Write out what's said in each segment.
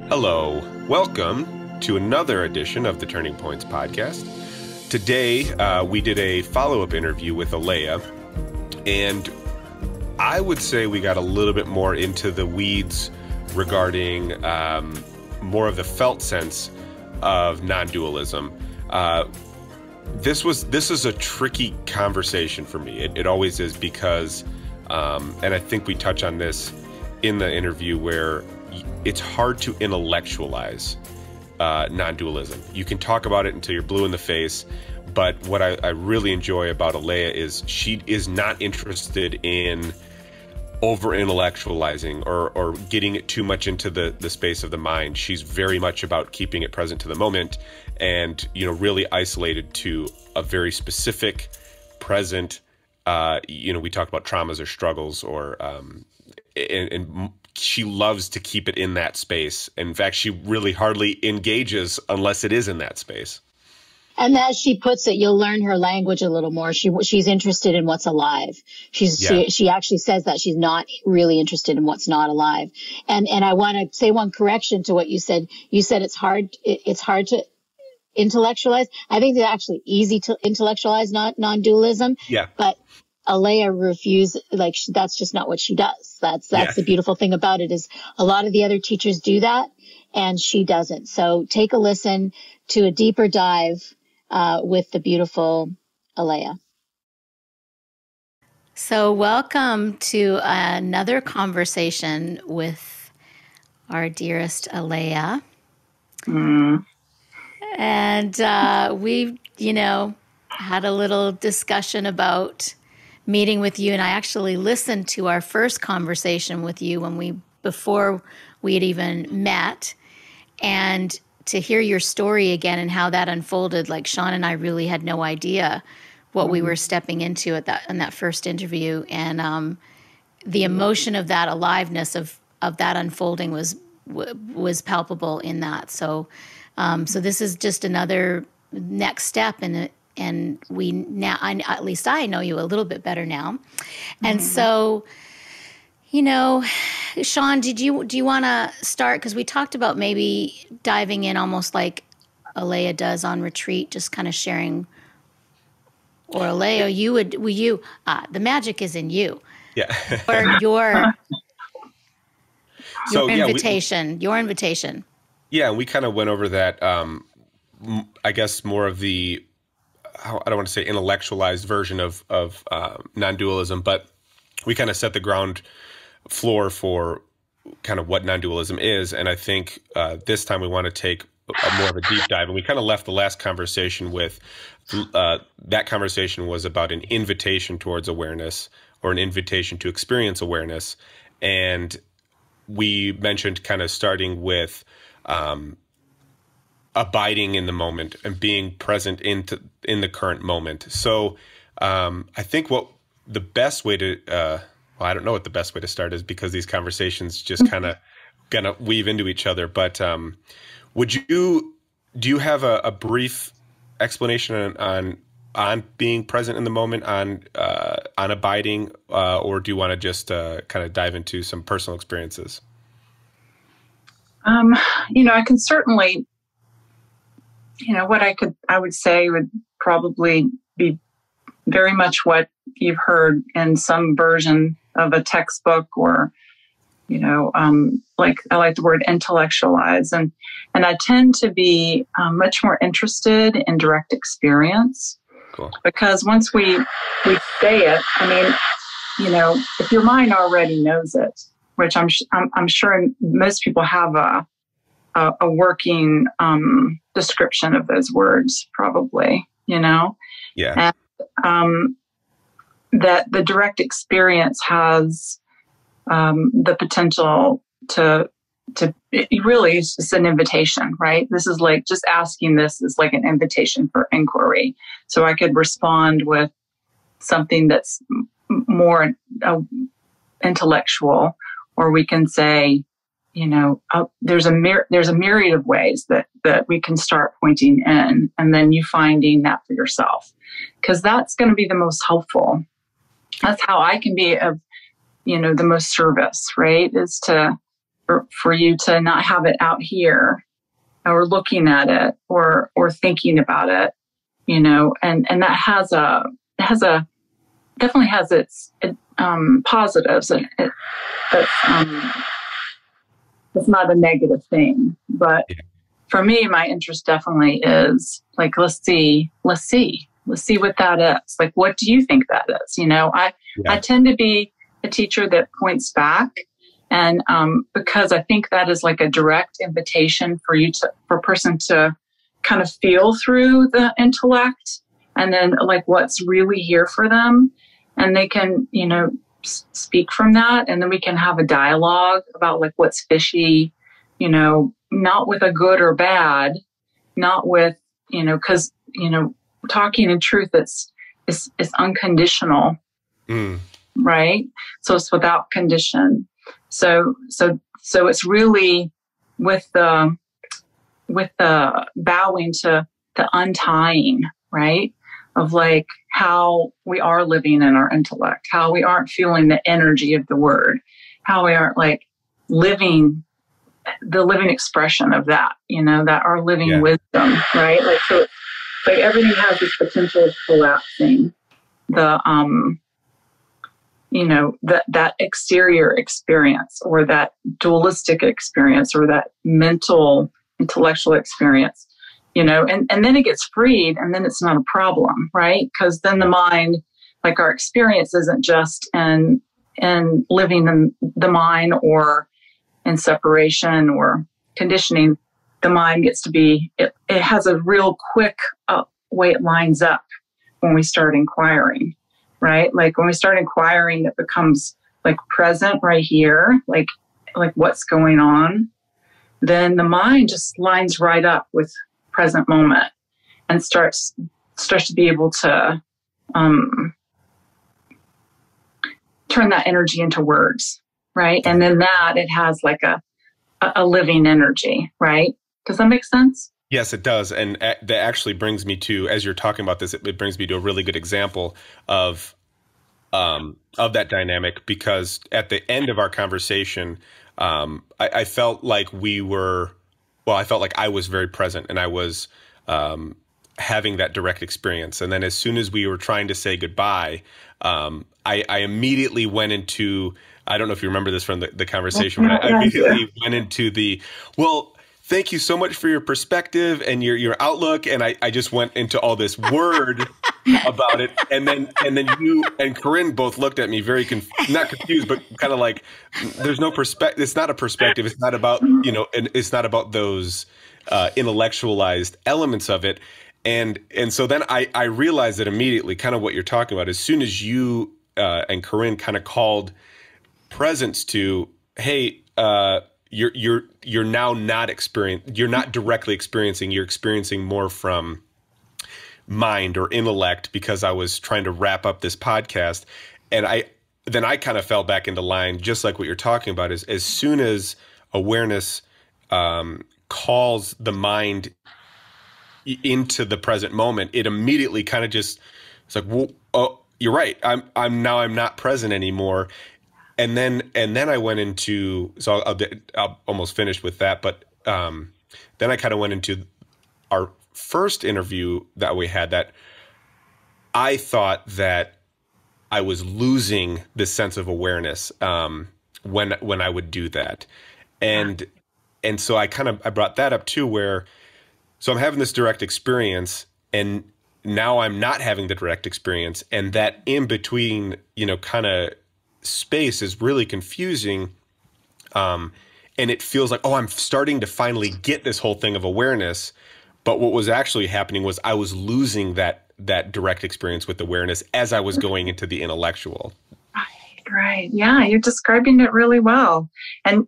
Hello. Welcome to another edition of the Turning Points podcast. Today, we did a follow-up interview with Alaya, and I would say we got a little bit more into the weeds regarding more of the felt sense of non-dualism. This is a tricky conversation for me. It always is because, and I think we touch on this in the interview, where it's hard to intellectualize non-dualism. You can talk about it until you're blue in the face, but what I really enjoy about Alaya is she is not interested in over-intellectualizing or getting it too much into the space of the mind. She's very much about keeping it present to the moment and, really isolated to a very specific present, we talk about traumas or struggles and she loves to keep it in that space. In fact, she really hardly engages unless it is in that space. And as she puts it, you'll learn her language a little more. She's interested in what's alive. She actually says that she's not really interested in what's not alive. And I want to say one correction to what you said. You said it's hard to intellectualize. I think it's actually easy to intellectualize non-dualism. Yeah. But Alaya refuses, that's just not what she does. That's the beautiful thing about it, is a lot of the other teachers do that and she doesn't. So take a listen to a deeper dive with the beautiful Alaya. So welcome to another conversation with our dearest Alaya. And we, had a little discussion about meeting with you, and I actually listened to our first conversation with you before we had even met, and to hear your story again and how that unfolded. Like, Sean and I really had no idea what we were stepping into in that first interview, and the emotion of that aliveness of that unfolding was palpable in that. So this is just another next step in it. And we now, at least I know you a little bit better now. And so, Sean, do you want to start? Because we talked about maybe diving in almost like Alaya does on retreat, just kind of sharing. Or Alaya, the magic is in you. Yeah. Or your invitation. Yeah, we kind of went over that, I guess more of the, I don't want to say intellectualized version of non-dualism, but we kind of set the ground floor for kind of what non-dualism is. And I think this time we want to take more of a deep dive. And we kind of left the last conversation with, that conversation was about an invitation towards awareness, or an invitation to experience awareness. And we mentioned kind of starting with abiding in the moment and being present in the current moment. So I think what the best way to, I don't know what the best way to start is, because these conversations just kind of weave into each other. But do you have a brief explanation on being present in the moment, on abiding, or do you want to just kind of dive into some personal experiences? I can certainly, what I would say would probably be very much what you've heard in some version of a textbook, or, like, I like the word intellectualize. And I tend to be much more interested in direct experience. Cool. Because once we say it, if your mind already knows it, which I'm sure most people have a working description of those words, probably, Yeah. And that the direct experience has the potential to it really is just an invitation, right? This is like, just asking this is like an invitation for inquiry. So I could respond with something that's more intellectual, or we can say, there's a myriad of ways that we can start pointing in, and then you finding that for yourself, because that's going to be the most helpful. That's how I can be of, the most service, right? Is to for you to not have it out here or looking at it or thinking about it, and that definitely has its positives. It's not a negative thing, but for me, my interest definitely is like, let's see what that is. Like, what do you think that is? I tend to be a teacher that points back. And because I think that is like a direct invitation for a person to kind of feel through the intellect and then like what's really here for them. And they can, speak from that. And then we can have a dialogue about like what's fishy, not with a good or bad, not with, because, talking in truth is unconditional, right? So it's without condition. So it's really with the bowing to the untying, right? Of like how we are living in our intellect, how we aren't feeling the energy of the word, how we aren't like living the living expression of that, that our living wisdom, right? Like, so it's like everything has this potential of collapsing. That exterior experience or that dualistic experience or that mental, intellectual experience, and then it gets freed and then it's not a problem, right? Because then the mind, like our experience isn't just in living in the mind or in separation or conditioning. The mind gets to be, it has a real quick way it lines up when we start inquiring. Right? Like when we start inquiring, it becomes like present right here, like what's going on. Then the mind just lines right up with present moment and starts to be able to turn that energy into words, right? And then it has like a living energy, right? Does that make sense? Yes, it does. And that actually brings me to, as you're talking about this, it brings me to a really good example of that dynamic, because at the end of our conversation, I felt like I felt like I was very present and I was having that direct experience. And then as soon as we were trying to say goodbye, I immediately went into, I don't know if you remember this from the conversation, but I immediately went into thank you so much for your perspective and your outlook. And I just went into all this word about it. And then you and Corinne both looked at me very not confused, but kind of like, there's no perspective. It's not a perspective. It's not about, and it's not about those intellectualized elements of it. And so then I realized that immediately, kind of what you're talking about, as soon as you and Corinne kind of called presence to, hey, you're now you're not directly experiencing, you're experiencing more from mind or intellect, because I was trying to wrap up this podcast. And I kind of fell back into line, just like what you're talking about, is as soon as awareness calls the mind into the present moment, it immediately kind of just, it's like, well, oh, you're right. I'm not present anymore. And then I went into, so I'll almost finish with that. But then I kind of went into our first interview that we had, that I thought that I was losing this sense of awareness when I would do that. And so I brought that up too, where, so I'm having this direct experience and now I'm not having the direct experience. And that in between, kind of space is really confusing. And it feels like, oh, I'm starting to finally get this whole thing of awareness. But what was actually happening was I was losing that direct experience with awareness as I was going into the intellectual. Right. Yeah, you're describing it really well. And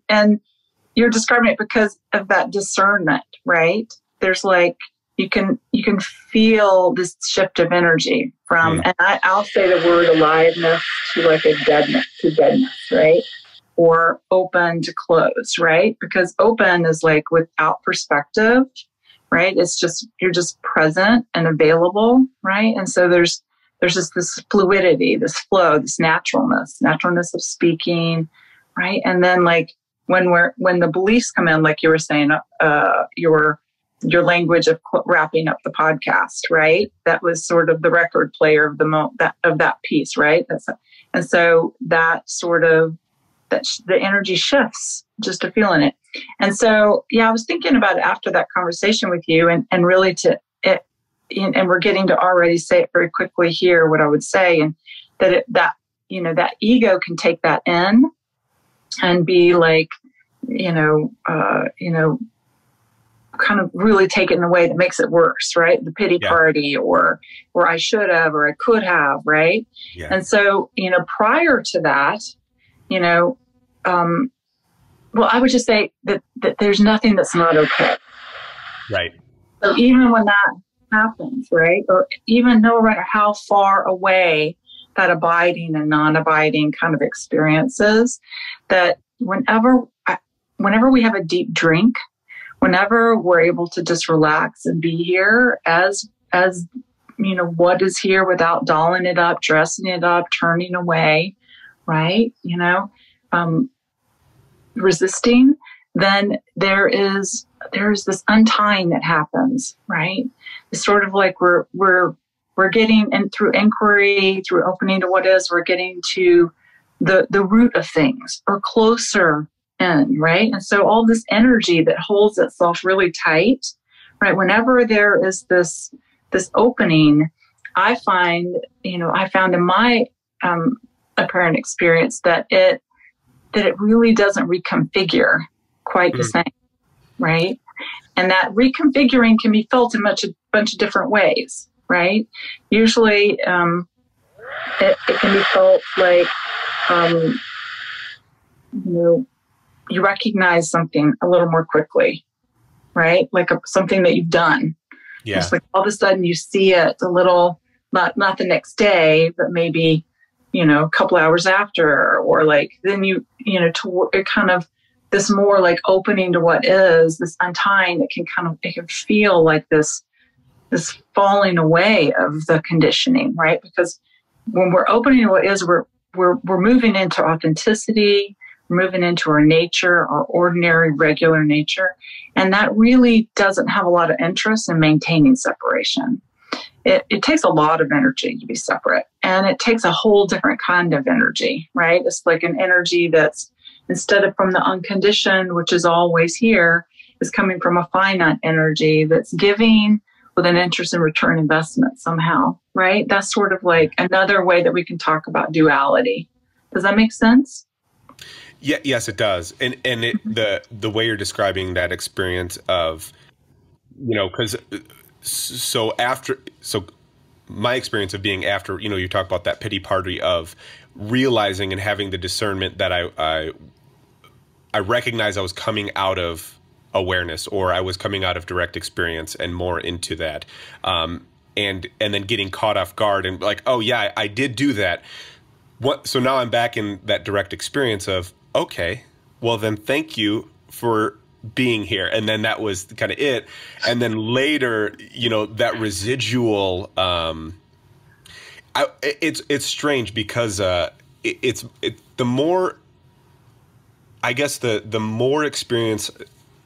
you're describing it because of that discernment, right? There's like, you can feel this shift of energy from, and I'll say the word aliveness to like a deadness, right? Or open to close, right? Because open is like without perspective, right? It's just, you're just present and available, right? And so there's just this fluidity, this flow, this naturalness of speaking, right? And then like when the beliefs come in, like you were saying, your language of wrapping up the podcast, right? That was sort of the record player of that piece, right? And so that sort of the energy shifts just to feeling it. And so, yeah, I was thinking about it after that conversation with you, and really and we're getting to already say it very quickly here, what I would say, and that ego can take that in and be like, kind of really take it in a way that makes it worse, right? The pity party, or I should have, or I could have, right? Yeah. And so, prior to that, well, I would just say that there's nothing that's not okay. Right. So even when that happens, right? Or even no matter how far away that abiding and non-abiding kind of experiences, that whenever we have a deep drink, whenever we're able to just relax and be here as what is here without dolling it up, dressing it up, turning away, right? Resisting, then there's this untying that happens, right? It's sort of like we're getting, and through inquiry, through opening to what is, we're getting to the root of things, or closer in, right? And so all this energy that holds itself really tight, right? Whenever there is this opening, I found in my apparent experience that it really doesn't reconfigure quite the same, right? And that reconfiguring can be felt in a bunch of different ways, right? Usually, it can be felt like, you recognize something a little more quickly, right? Like something that you've done. Yeah. It's like all of a sudden you see it a little, not the next day, but maybe, a couple hours after, or like then it kind of this more like opening to what is, this untying that it can feel like this falling away of the conditioning, right? Because when we're opening to what is, we're moving into authenticity, we're moving into our nature, our ordinary, regular nature. And that really doesn't have a lot of interest in maintaining separation. It takes a lot of energy to be separate, and it takes a whole different kind of energy, right? It's like an energy that's, instead of from the unconditioned, which is always here, is coming from a finite energy that's giving with an interest in return investment somehow, right? That's sort of like another way that we can talk about duality. Does that make sense? Yeah, yes, it does. And the way you're describing that experience of, because so my experience of being after, you talk about that pity party of realizing and having the discernment that I recognize I was coming out of awareness, or I was coming out of direct experience and more into that, and then getting caught off guard and like, oh yeah, I did do that. So now I'm back in that direct experience of, okay, well then thank you for being here. And then that was kind of it. And then later, that residual, it's strange because it's the more, I guess the more experience,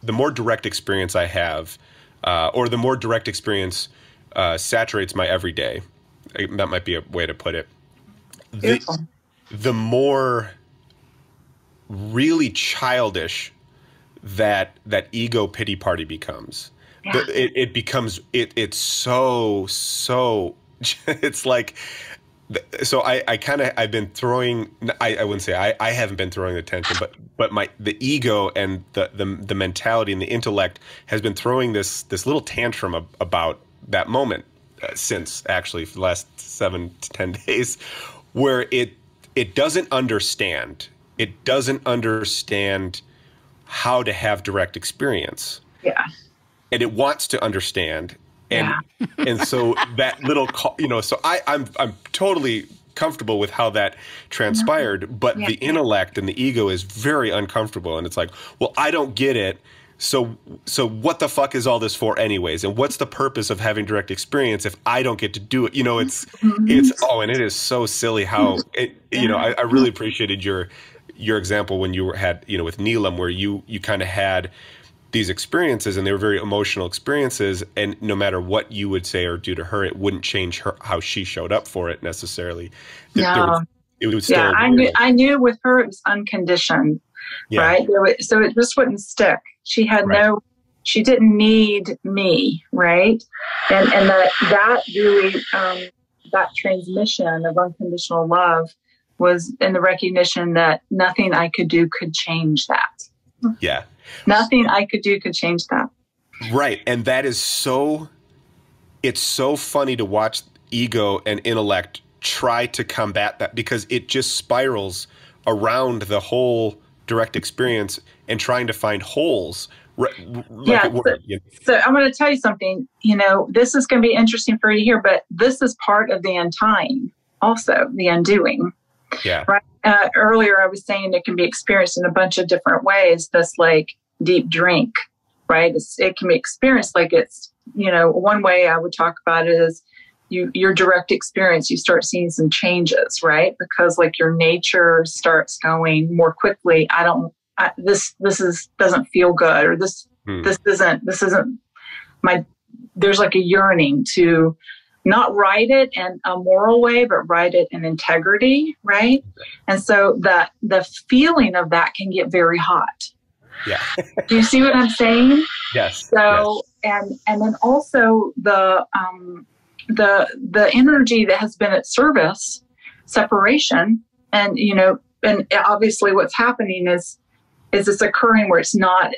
the more direct experience I have, or the more direct experience saturates my everyday. That might be a way to put it. The more really childish that ego pity party becomes. Yeah. It becomes it's so it's like, so I've been throwing, I wouldn't say I haven't been throwing the tension, but the ego and the mentality and the intellect has been throwing this little tantrum about that moment since actually for the last 7 to 10 days, where it doesn't understand how to have direct experience. Yeah. And it wants to understand. And and so that little, so I'm totally comfortable with how that transpired, but the intellect and the ego is very uncomfortable. And it's like, well, I don't get it. So what the fuck is all this for anyways? And what's the purpose of having direct experience if I don't get to do it? And it is so silly how I really appreciated your your example when you had, with Neelam, where you kind of had these experiences and they were very emotional experiences, and no matter what you would say or do to her, it wouldn't change how she showed up for it necessarily. No. It was still. Yeah, I knew with her it was unconditioned, right? So it just wouldn't stick. She had she didn't need me, right? And that really, that transmission of unconditional love was in the recognition that nothing I could do could change that. Yeah. Nothing I could do could change that. Right. And that is it's so funny to watch ego and intellect try to combat that, because it just spirals around the whole direct experience and trying to find holes. So I'm going to tell you something, this is going to be interesting for you to hear, but this is part of the untying, also the undoing. Yeah. Right. Earlier, I was saying it can be experienced in a bunch of different ways. This like deep drink, right? It can be experienced like it's, one way I would talk about it is your direct experience. You start seeing some changes, right? Because like your nature starts going more quickly. This doesn't feel good, or this isn't my. There's like a yearning to not write it in a moral way, but write it in integrity, right? And so that the feeling of that can get very hot. Yeah. Do you see what I'm saying? Yes. So, yes. And then also the energy that has been at service, separation, and and obviously what's happening is this occurring where it's not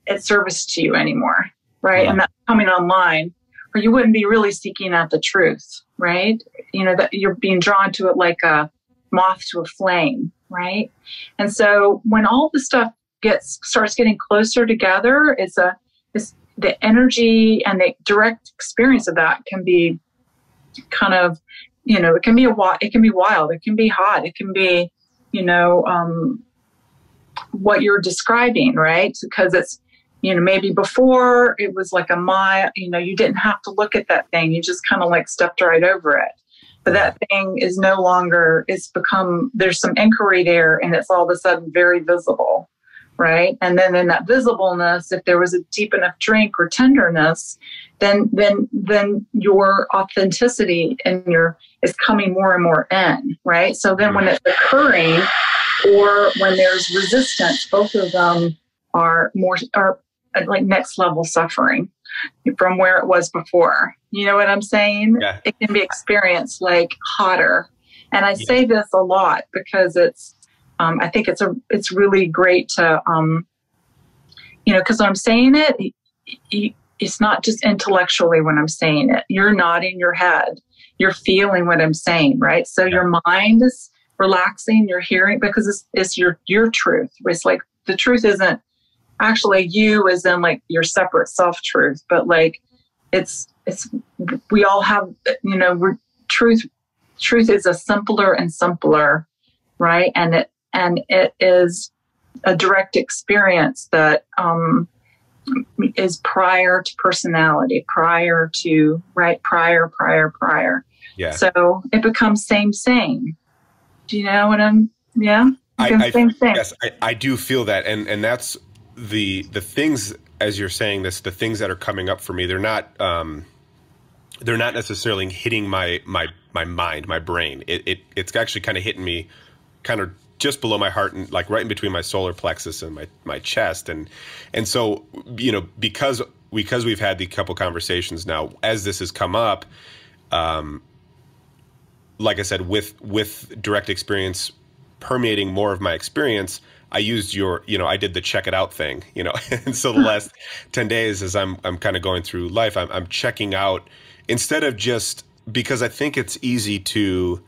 at service to you anymore, right? Yeah. And that's coming online. Or you wouldn't be really seeking out the truth, right? That you're being drawn to it like a moth to a flame, right? And so when all the stuff starts getting closer together, it's the energy and the direct experience of that can be kind of, it can be wild, it can be hot, it can be, what you're describing, right? Because it's, maybe before it was like a mile, you didn't have to look at that thing. You just kind of like stepped right over it. But that thing is no longer, there's some inquiry there, and it's all of a sudden very visible, right? And then in that visibleness, if there was a deep enough drink or tenderness, then your authenticity is coming more and more in, right? So then when it's occurring or when there's resistance, both of them are like next level suffering from where it was before. You know what I'm saying? Yeah. It can be experienced like hotter. And I say this a lot because it's, I think it's really great to, because I'm saying it, it's not just intellectually when I'm saying it. You're nodding your head. You're feeling what I'm saying, right? So your mind is relaxing, you're hearing, because it's your truth. It's like the truth isn't actually you as in like your separate self truth, but like it's we all have, truth is a simpler and simpler, right? And it is a direct experience that is prior to personality, prior. Yeah. So it becomes same. Do you know what I'm? Yeah. Same thing. Yes, I do feel that, and that's the things, as you're saying this, the things that are coming up for me. They're not necessarily hitting my mind, my brain. It's actually kind of hitting me, kind of just below my heart and like right in between my solar plexus and my chest, and so because we've had the couple conversations now, as this has come up, like I said, with direct experience permeating more of my experience, I used I did the check it out thing, and so the last 10 days as I'm kind of going through life, I'm checking out, instead of just, because I think it's easy to,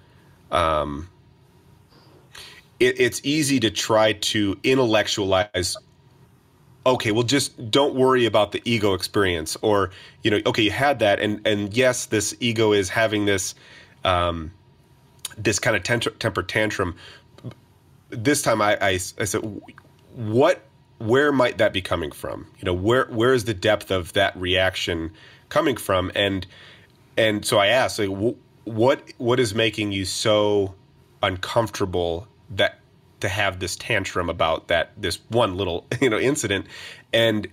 it's easy to try to intellectualize, okay, well, just don't worry about the ego experience, or, okay, you had that. And yes, this ego is having this, this kind of temper tantrum. This time I said, where might that be coming from? Where is the depth of that reaction coming from? And so I asked, like, what is making you so uncomfortable to have this tantrum about this one little, incident. And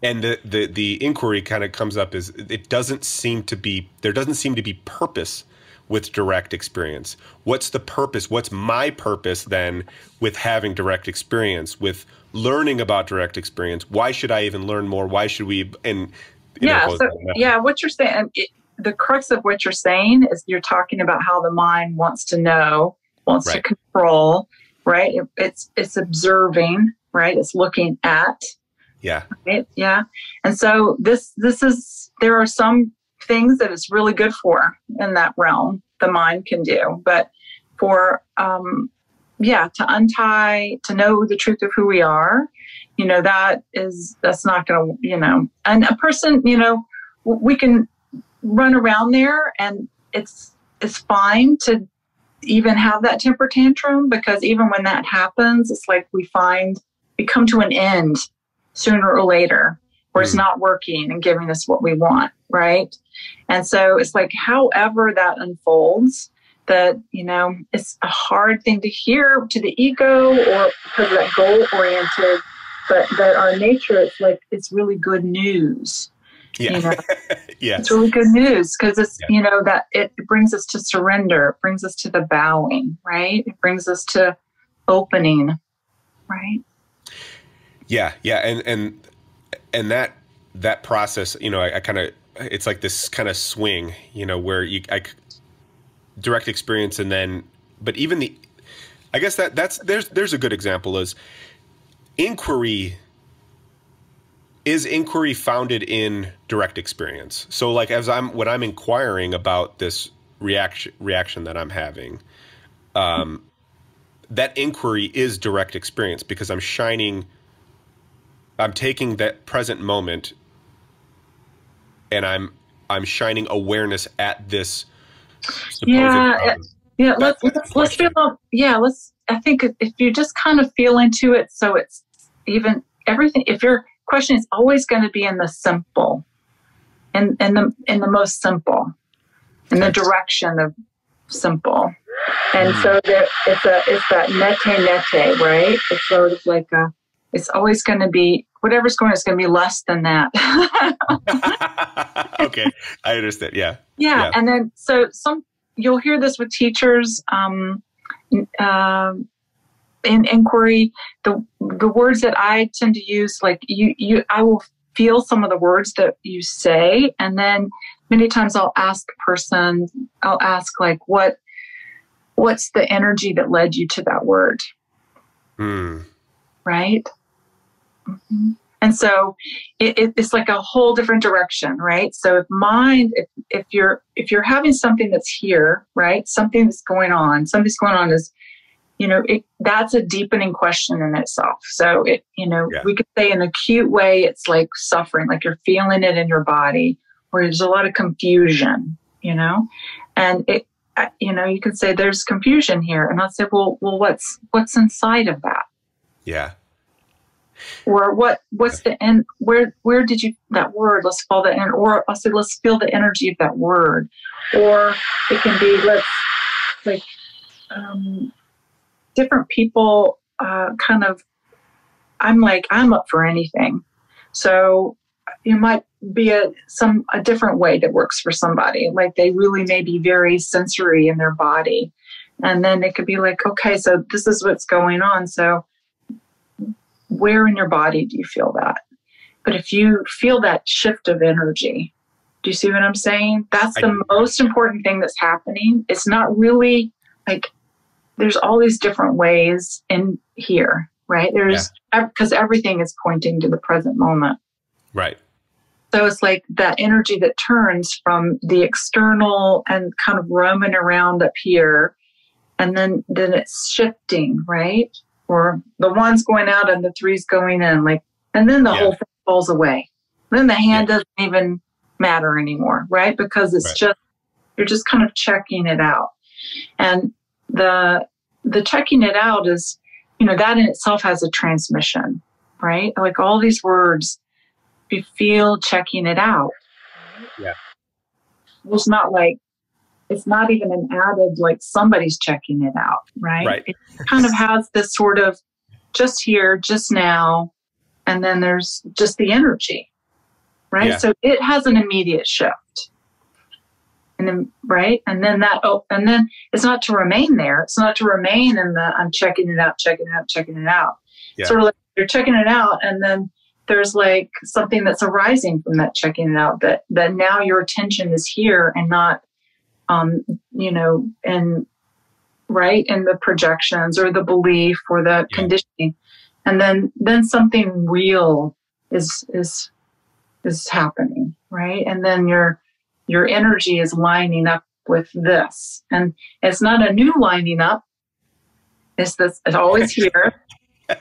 the inquiry kind of comes up as there doesn't seem to be purpose with direct experience. What's the purpose? What's my purpose then with having direct experience, with learning about direct experience? Why should I even learn more? Why should we? And what you're saying, the crux of what you're saying is you're talking about how the mind wants to know, wants to control, right? It's observing, right? It's looking at. Yeah. Right? Yeah. And so there are some things that it's really good for in that realm, the mind can do. But for, to untie, to know the truth of who we are, that's not going to, and a person, we can run around there, and it's fine to even have that temper tantrum, because even when that happens, it's like we come to an end sooner or later, where it's not working and giving us what we want, right? And so it's like, however that unfolds, that, it's a hard thing to hear to the ego, or because of that goal-oriented, but that our nature, it's like, it's really good news. Yeah. Yeah. It's really good news, because it's, that it brings us to surrender. It brings us to the bowing, right? It brings us to opening, right? Yeah. Yeah. And that process, I kind of, it's like this kind of swing, where direct experience, and then, but even I guess there's a good example is inquiry. Is inquiry founded in direct experience? So like when I'm inquiring about this reaction that I'm having, that inquiry is direct experience, because I'm taking that present moment, and I'm shining awareness at this supposed let's feel. I think if you just kind of feel into it, so it's even everything. If your question is always going to be in the simple, in the most simple, in the direction of simple, and so it's that nete, right? It's sort of like it's always going to be whatever's going on. It's going to be less than that. Okay, I understand. Yeah. And then so you'll hear this with teachers in inquiry. The words that I tend to use, like I will feel some of the words that you say, and then many times I'll ask like, what's the energy that led you to that word? Right? Mm-hmm. And so it's like a whole different direction, right? So if you're having something that's here, right? Something's going on is, that's a deepening question in itself. So we could say in an acute way, it's like suffering, like you're feeling it in your body, where there's a lot of confusion, and you could say there's confusion here. And I'll say, well, what's inside of that? Yeah. Or what's the end? Where did you, that word, let's follow that in, or I'll say, let's feel the energy of that word. Or it can be, different people, I'm up for anything. So it might be a different way that works for somebody. Like they really may be very sensory in their body. And then it could be like, okay, so this is what's going on. So where in your body do you feel that? But if you feel that shift of energy, do you see what I'm saying? That's the most important thing that's happening. It's not really like there's all these different ways in here, right? Because everything is pointing to the present moment. Right. So it's like that energy that turns from the external and kind of roaming around up here, and then it's shifting, right? Or the one's going out and the three's going in, and then the whole thing falls away. Then the hand doesn't even matter anymore, right? Because it's you're just kind of checking it out. And the checking it out is, that in itself has a transmission, right? Like all these words, if you feel checking it out. Yeah. It's not like it's not even an added, like somebody's checking it out, right? Right. It kind of has this sort of just here, just now, and then there's just the energy, right? Yeah. So it has an immediate shift. And then, right? And then and then it's not to remain there. It's not to remain in the, I'm checking it out, checking it out, checking it out. Yeah. Sort of like you're checking it out, and then there's like something that's arising from that checking it out, that now your attention is here and not, and right, in the projections or the belief or the conditioning. And then something real is happening, right? And then your energy is lining up with this. And it's not a new lining up. It's always here.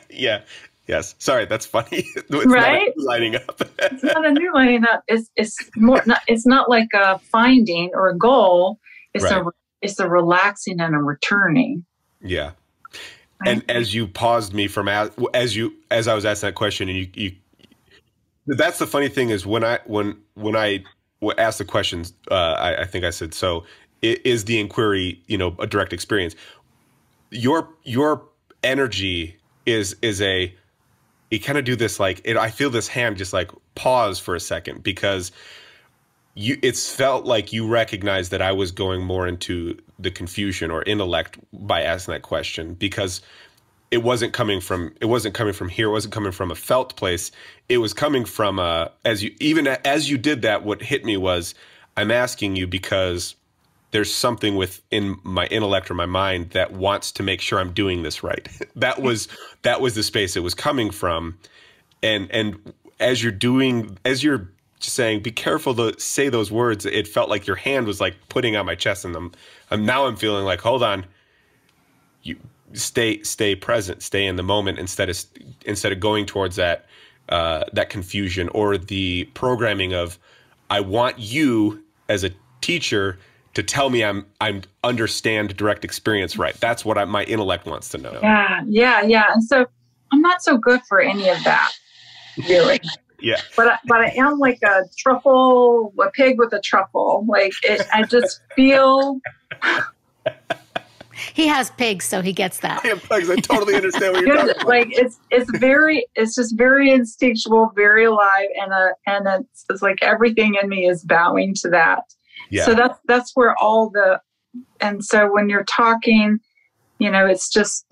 Yeah. Yes. Sorry, that's funny. It's right? Not lining up. It's not a new lining up. It's more. It's not like a finding or a goal. It's a relaxing and a returning. Yeah. And as you paused me from as I was asking that question, and you that's the funny thing is when I asked the questions, I think I said, so is the inquiry, a direct experience? Your energy is you kind of do this I feel this hand just like pause for a second, because it's felt like you recognized that I was going more into the confusion or intellect by asking that question, because it wasn't coming from here. It wasn't coming from a felt place. It was coming from as you did that, what hit me was, I'm asking you because there's something within my intellect or my mind that wants to make sure I'm doing this right. That was the space it was coming from. And as you're saying, be careful to say those words, it felt like your hand was like putting on my chest, and now I'm feeling like, hold on, you stay present, stay in the moment, instead of going towards that confusion or the programming of, I want you as a teacher to tell me I'm understand direct experience right. That's what my intellect wants to know. Yeah. And so I'm not so good for any of that, really. Yeah. But I am like a pig with a truffle. Like I just feel. He has pigs, so he gets that. I have pigs. I totally understand what you're talking about. Like it's just very instinctual, very alive, and it's like everything in me is bowing to that. Yeah. So that's where and so when you're talking, it's just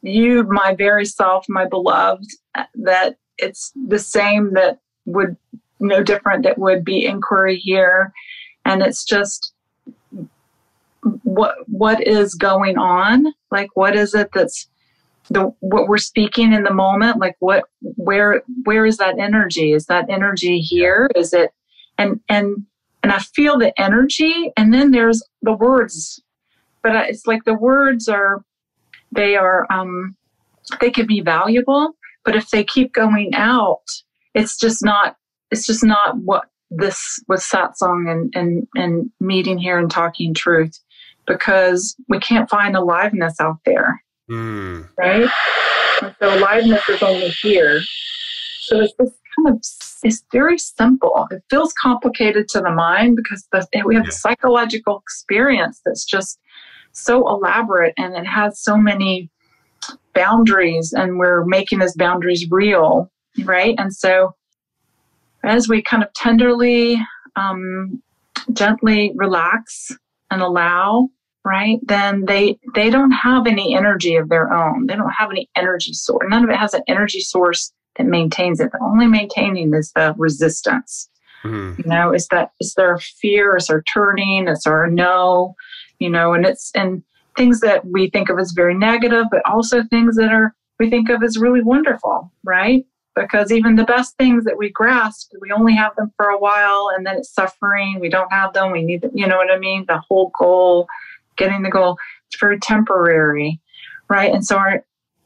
you, my very self, my beloved, that it's the same that would no different that would be inquiry here, and it's just what is going on, like what is it that's what we're speaking in the moment, like where is that energy? Is that energy here? Is it and I feel the energy, and then there's the words, but it's like the words they can be valuable, but if they keep going out, it's just not what this was satsang and meeting here and talking truth, because we can't find aliveness out there, right? And so aliveness is only here. So it's this it's very simple. It feels complicated to the mind because we have a psychological experience that's just so elaborate, and it has so many boundaries, and we're making those boundaries real, right? And so as we kind of tenderly, gently relax and allow, right, then they don't have any energy of their own. They don't have any energy source. None of it has an energy source that maintains it. The only maintaining is the resistance. Mm-hmm. It's their fear, it's our turning, it's our no, and things that we think of as very negative, but also things that we think of as really wonderful, right? Because even the best things that we grasp, we only have them for a while, and then it's suffering. We don't have them. We need them. You know what I mean? The whole goal, getting the goal, it's very temporary, right? And so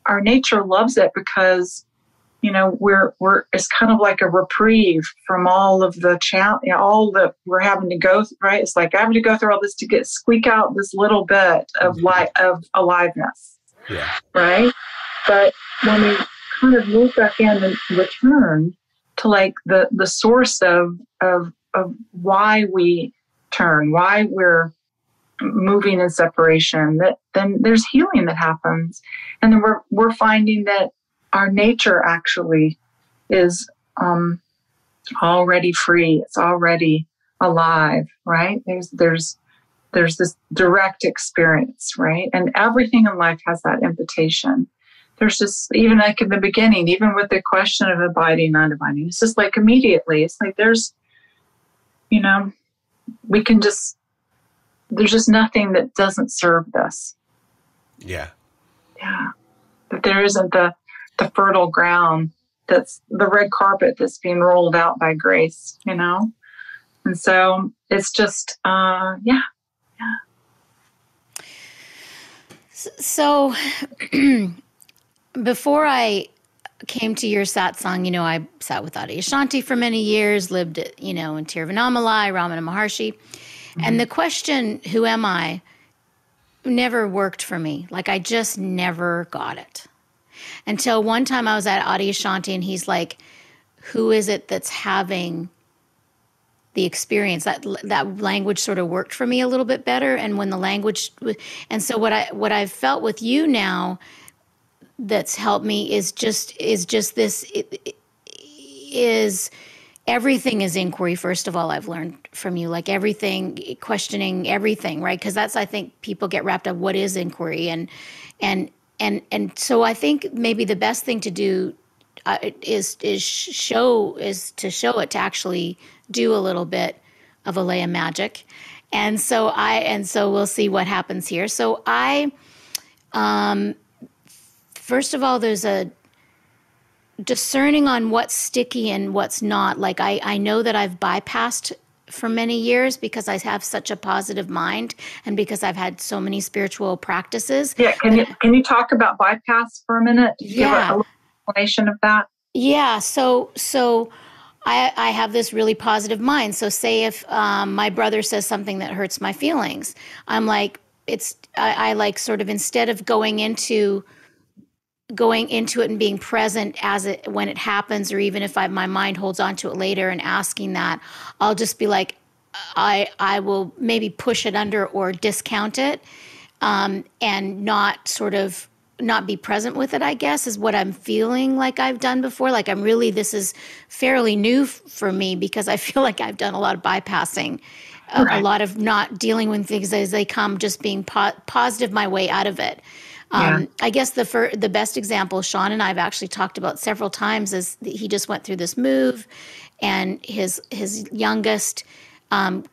our nature loves it because, it's kind of like a reprieve from all of the all that we're having to go through, right? It's like having to go through all this to squeak out this little bit of of aliveness, right? But when we kind of move back in and return to like the source of why we turn, why we're moving in separation, that then there's healing that happens. And then we're finding that our nature actually is already free. It's already alive, right? There's this direct experience, right? And everything in life has that invitation. There's just, even like in the beginning, even with the question of abiding, not abiding, it's just like immediately, it's like there's, we can just, there's just nothing that doesn't serve this. Yeah. Yeah. That there isn't the fertile ground, that's the red carpet that's being rolled out by grace, And so it's just, yeah. So before I came to your satsang, I sat with Alaya Shanti for many years, lived, in Tiruvannamalai, Ramana Maharshi. Mm-hmm. And the question, who am I, never worked for me. Like, I just never got it. Until one time I was at Alaya Shanti and he's like, who is it that's having the experience? That language sort of worked for me a little bit better. And when the language, and so what I've felt with you now that's helped me is just this, is everything is inquiry. First of all, I've learned from you, like everything, questioning everything, right? Because that's, I think people get wrapped up, what is inquiry? And so I think maybe the best thing to do is to show it, to actually do a little bit of Alaya magic. And so we'll see what happens here. So first of all, there's a discerning on what's sticky and what's not. Like I know that I've bypassed for many years because I have such a positive mind and because I've had so many spiritual practices. Yeah. Can you talk about bypass for a minute? Yeah. Give a little explanation of that. Yeah. So I have this really positive mind. So say if my brother says something that hurts my feelings, I'm like, I like sort of, instead of going into it and being present when it happens, or even if my mind holds on to it later and asking that, I'll just be like, I will maybe push it under or discount it, and not be present with it, I guess, is what I'm feeling like I've done before. Like this is fairly new for me because I feel like I've done a lot of bypassing, a lot of not dealing with things as they come, just being positive my way out of it. I guess the best example Sean and I have actually talked about several times is he just went through this move, and his youngest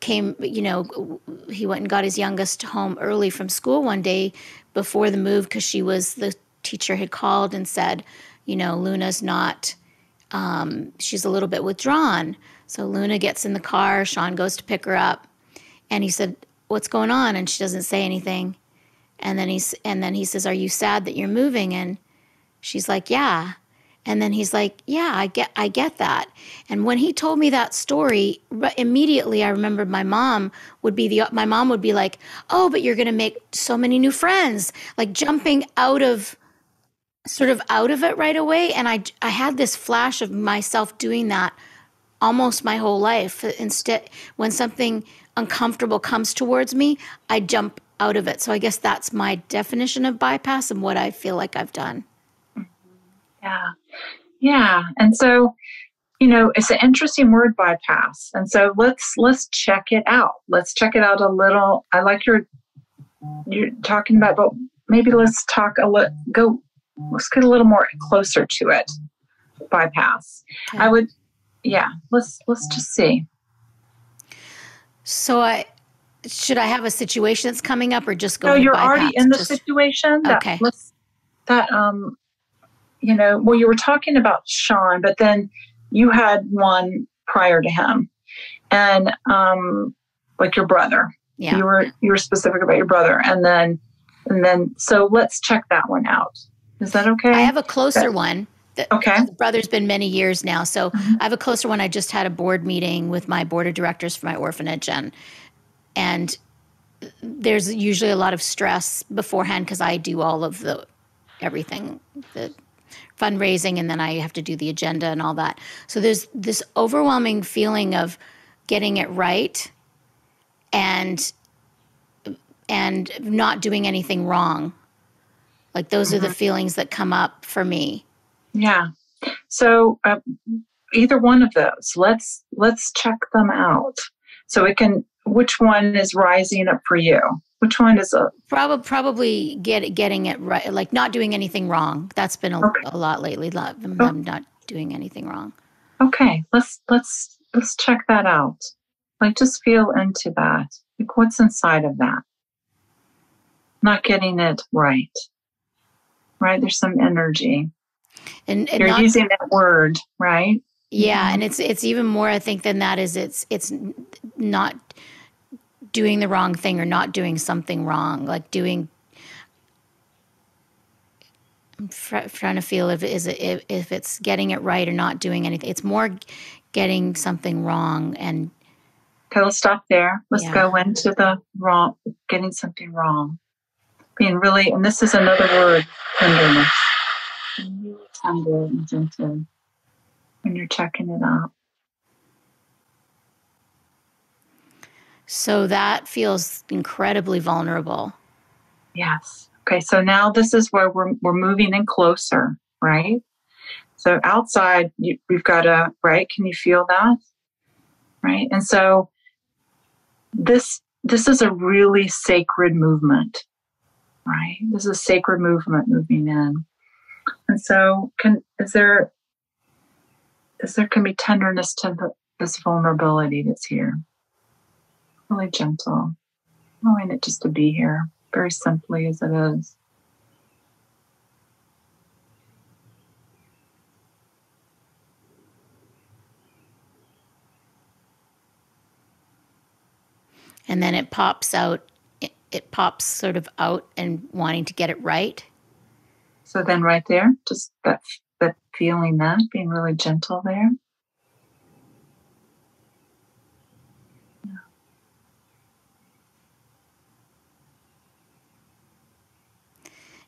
came, he went and got his youngest home early from school one day before the move because the teacher had called and said, Luna's not, she's a little bit withdrawn. So Luna gets in the car, Sean goes to pick her up, and he said, what's going on? And she doesn't say anything. And then he says, are you sad that you're moving? And she's like, yeah. And then he's like, yeah, I get that. And when he told me that story, immediately I remembered my mom would be like, oh, but you're going to make so many new friends, like jumping out of it right away. And I had this flash of myself doing that almost my whole life. Instead, when something uncomfortable comes towards me, I jump out of it. So I guess that's my definition of bypass and what I feel like I've done. Yeah. Yeah. And so, it's an interesting word, bypass. And so let's check it out. Let's check it out a little. I like you're talking about, but maybe let's talk let's get a little more closer to it. Bypass. Okay. Let's just see. So should I have a situation that's coming up, or just go? No, you're already in the situation. Okay. You were talking about Sean, but then you had one prior to him, and like your brother. Yeah. You were specific about your brother, and then so let's check that one out. Is that okay? I have a closer one. Okay. The brother's been many years now, so I have a closer one. I just had a board meeting with my board of directors for my orphanage, and there's usually a lot of stress beforehand because I do all of everything, the fundraising, and then I have to do the agenda and all that. So there's this overwhelming feeling of getting it right and not doing anything wrong. Like those are the feelings that come up for me. Yeah. So either one of those, let's check them out. So which one is rising up for you? Which one is probably getting it right, like not doing anything wrong. That's been a lot lately. I'm not doing anything wrong. Okay, let's check that out. Like just feel into that. Like what's inside of that? Not getting it right. Right? There's some energy. And you're using that word, right? Yeah, and it's even more, I think, than that is it's not doing the wrong thing or not doing something wrong. Like I'm trying to feel if it's getting it right or not doing anything. It's more getting something wrong. And okay, let's stop there. Let's go into the wrong, getting something wrong. Being really, and this is another word, tenderness. Really tender and gentle when you're checking it out. So that feels incredibly vulnerable. Yes. Okay, so now this is where we're moving in closer, right? So outside, we've got right? Can you feel that? Right? And so this is a really sacred movement, right? This is a sacred movement moving in. And so there can be tenderness to this vulnerability that's here. Really gentle, allowing it just to be here, very simply as it is. And then it pops out. It pops sort of out and wanting to get it right. So then right there, just that feeling, that being really gentle there. Yeah.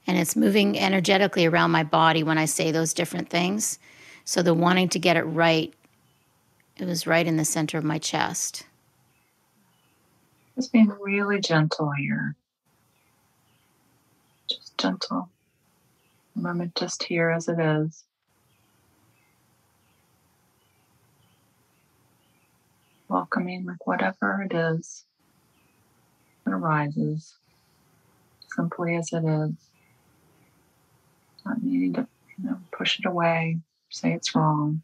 And it's moving energetically around my body when I say those different things. So the wanting to get it right, it was right in the center of my chest. Just being really gentle here. Just gentle. Remember, just here as it is. Welcoming, like whatever it is that arises, simply as it is. Not needing to, push it away, say it's wrong.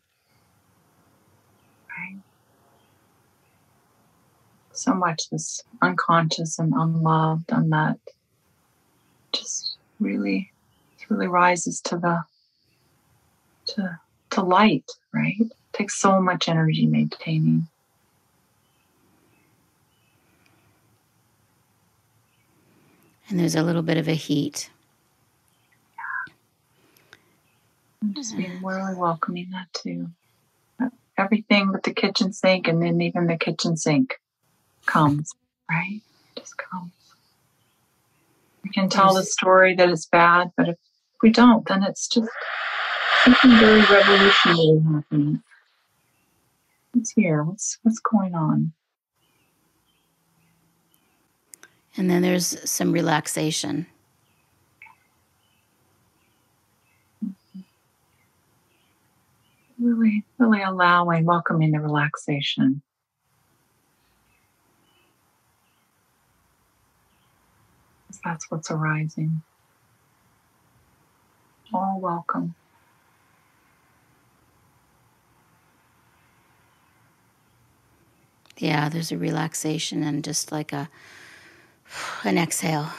Right? So much is unconscious and unloved, unmet. Just really rises to light, right? It takes so much energy maintaining. And there's a little bit of a heat. Yeah. I'm just being really welcoming that too. Everything but the kitchen sink, and then even the kitchen sink comes, right? Just comes. We can tell the story that it's bad, but if we don't, then it's just something very revolutionary happening. What's here? What's going on? And then there's some relaxation. Really, really allowing, welcoming the relaxation. That's what's arising. All welcome. Yeah, there's a relaxation and just like an exhale.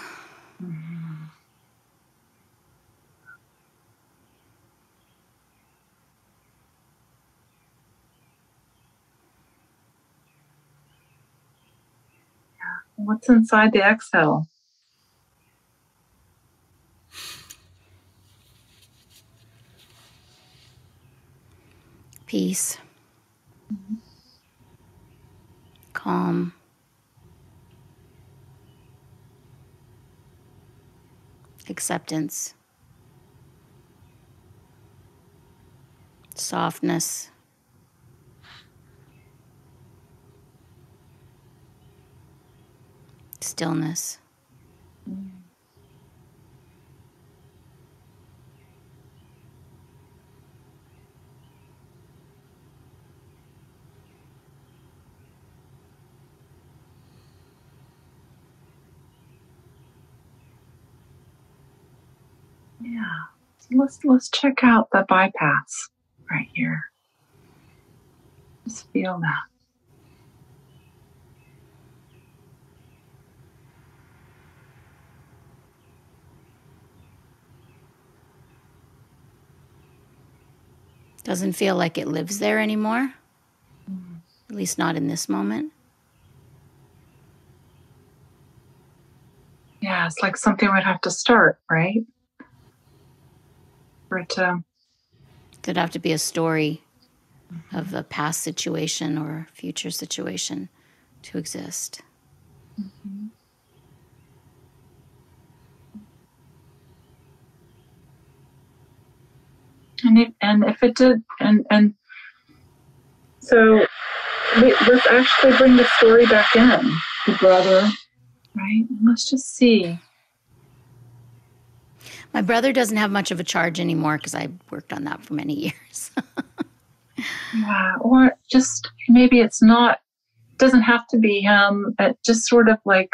Mm-hmm. Yeah. What's inside the exhale? Peace. Mm-hmm. Calm. Acceptance. Softness. Stillness. Yeah. Let's check out the bypass right here. Just feel that. Doesn't feel like it lives there anymore. At least not in this moment. Yeah, it's like something would have to start, right? For it to... There'd have to be a story of a past situation or future situation to exist. Mm-hmm. And if it did, and so let's actually bring the story back in, the brother, right? And let's just see. My brother doesn't have much of a charge anymore because I worked on that for many years. Yeah, or just maybe it's not, doesn't have to be him. Just sort of like,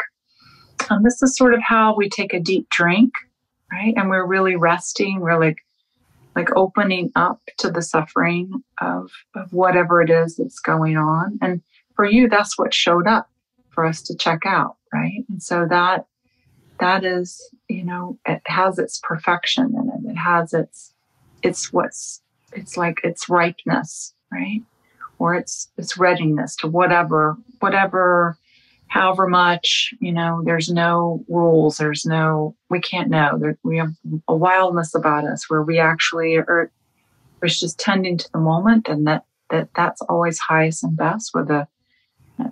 this is sort of how we take a deep drink, right? And we're really resting. We're like opening up to the suffering of whatever it is that's going on. And for you, that's what showed up for us to check out, right? And so that is, it has its perfection in it. It has its ripeness, right? Or its readiness to whatever, however much, there's no rules. We can't know. We have a wildness about us where we actually are just tending to the moment, and that's always highest and best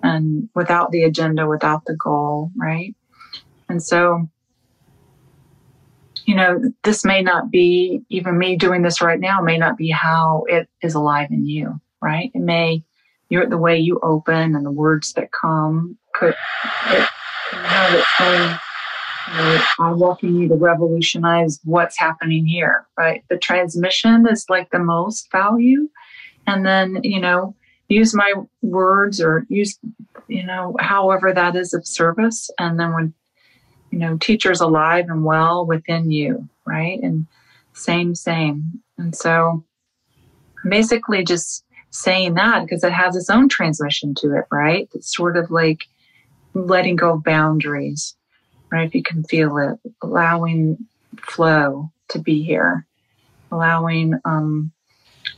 and without the agenda, without the goal, right? And so, this may not be, even me doing this right now, may not be how it is alive in you, right? The way you open and the words that come could have its own, I'm welcoming you to revolutionize what's happening here, right? The transmission is like the most value. And then, use my words or use, however that is of service. And then when, teacher's alive and well within you, right? And same. And so basically just saying that because it has its own transmission to it, right? It's sort of like letting go of boundaries, right? If you can feel it, allowing flow to be here, allowing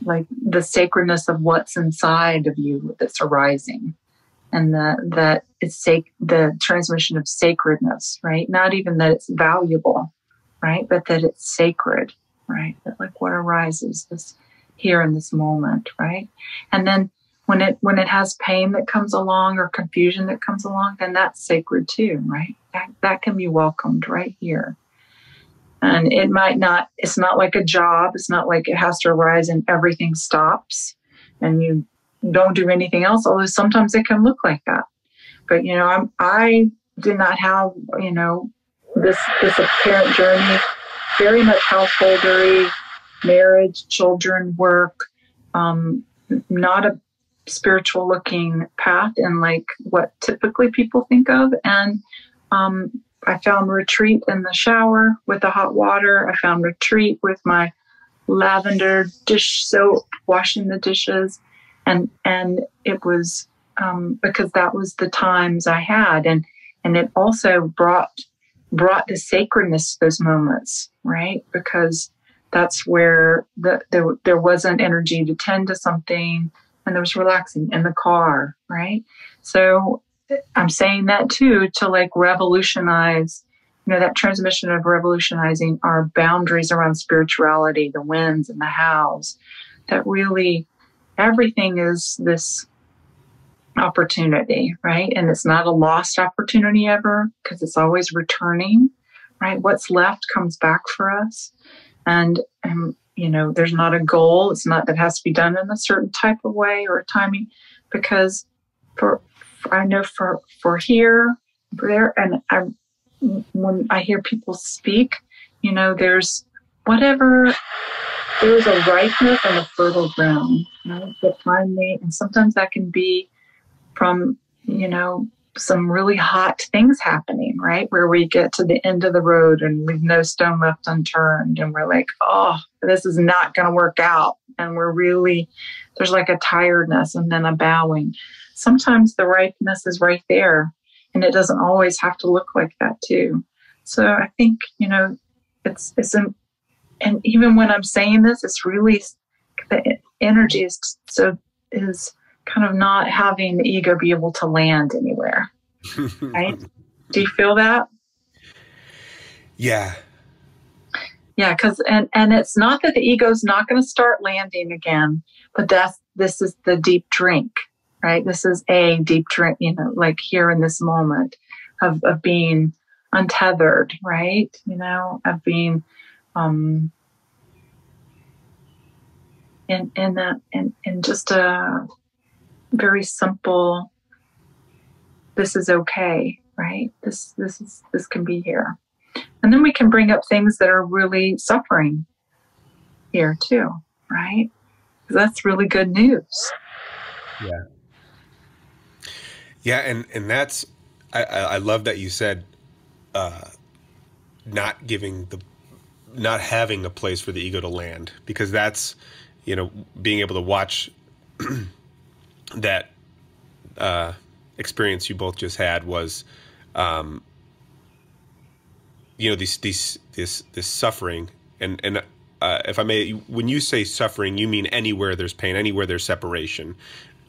like the sacredness of what's inside of you that's arising. And that it's the transmission of sacredness, right? Not even that it's valuable, right? But that it's sacred, right? That like what arises this here in this moment, right? And then when it has pain that comes along or confusion that comes along, then that's sacred too, right? That can be welcomed right here. And it's not like a job. It's not like it has to arise and everything stops and you don't do anything else, although sometimes it can look like that. But, I did not have, this apparent journey, very much householdery, marriage, children, work, not a spiritual looking path in like what typically people think of. And I found retreat in the shower with the hot water. I found retreat with my lavender dish soap, washing the dishes. And it was because that was the times I had, and it also brought the sacredness to those moments, right? Because that's where there wasn't energy to tend to something, and there was relaxing in the car, right? So I'm saying that too to like revolutionize, that transmission of revolutionizing our boundaries around spirituality, the whens and the hows, that really. Everything is this opportunity, right? And it's not a lost opportunity ever because it's always returning, right? What's left comes back for us. And there's not a goal. It's not that it has to be done in a certain type of way or timing because I know for here, there, and when I hear people speak, there's whatever, there's a ripeness and a fertile ground, right? But finally, and sometimes that can be from, some really hot things happening, right? Where we get to the end of the road and leave no stone left unturned. And we're like, oh, this is not going to work out. And there's like a tiredness and then a bowing. Sometimes the ripeness is right there, and it doesn't always have to look like that too. So I think, and even when I'm saying this, it's really, the energy is kind of not having the ego be able to land anywhere. Right? Do you feel that? Yeah. Yeah, and it's not that the ego's not going to start landing again, but this is the deep drink, right? This is a deep drink, like here in this moment of being untethered, right? Of being in just a very simple, this is okay, right? This can be here. And then we can bring up things that are really suffering here too, right? That's really good news. Yeah. Yeah, and that's, I love that you said not having a place for the ego to land, because that's, being able to watch that experience you both just had was, this suffering, and if I may, when you say suffering, you mean anywhere there's pain, anywhere there's separation.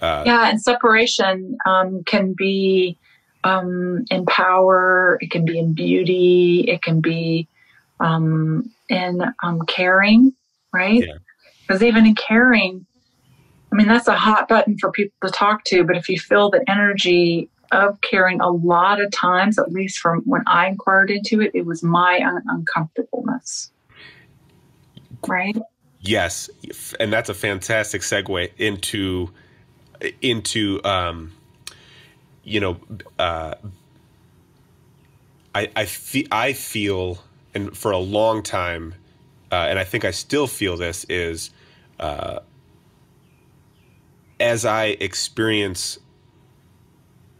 And separation can be in power, it can be in beauty, it can be in caring, right? Because even in caring, that's a hot button for people to talk to, but if you feel the energy of caring, a lot of times, at least from when I inquired into it, it was my uncomfortableness, right? Yes, and that's a fantastic segue into I feel, and for a long time, and I think I still feel this, is as I experience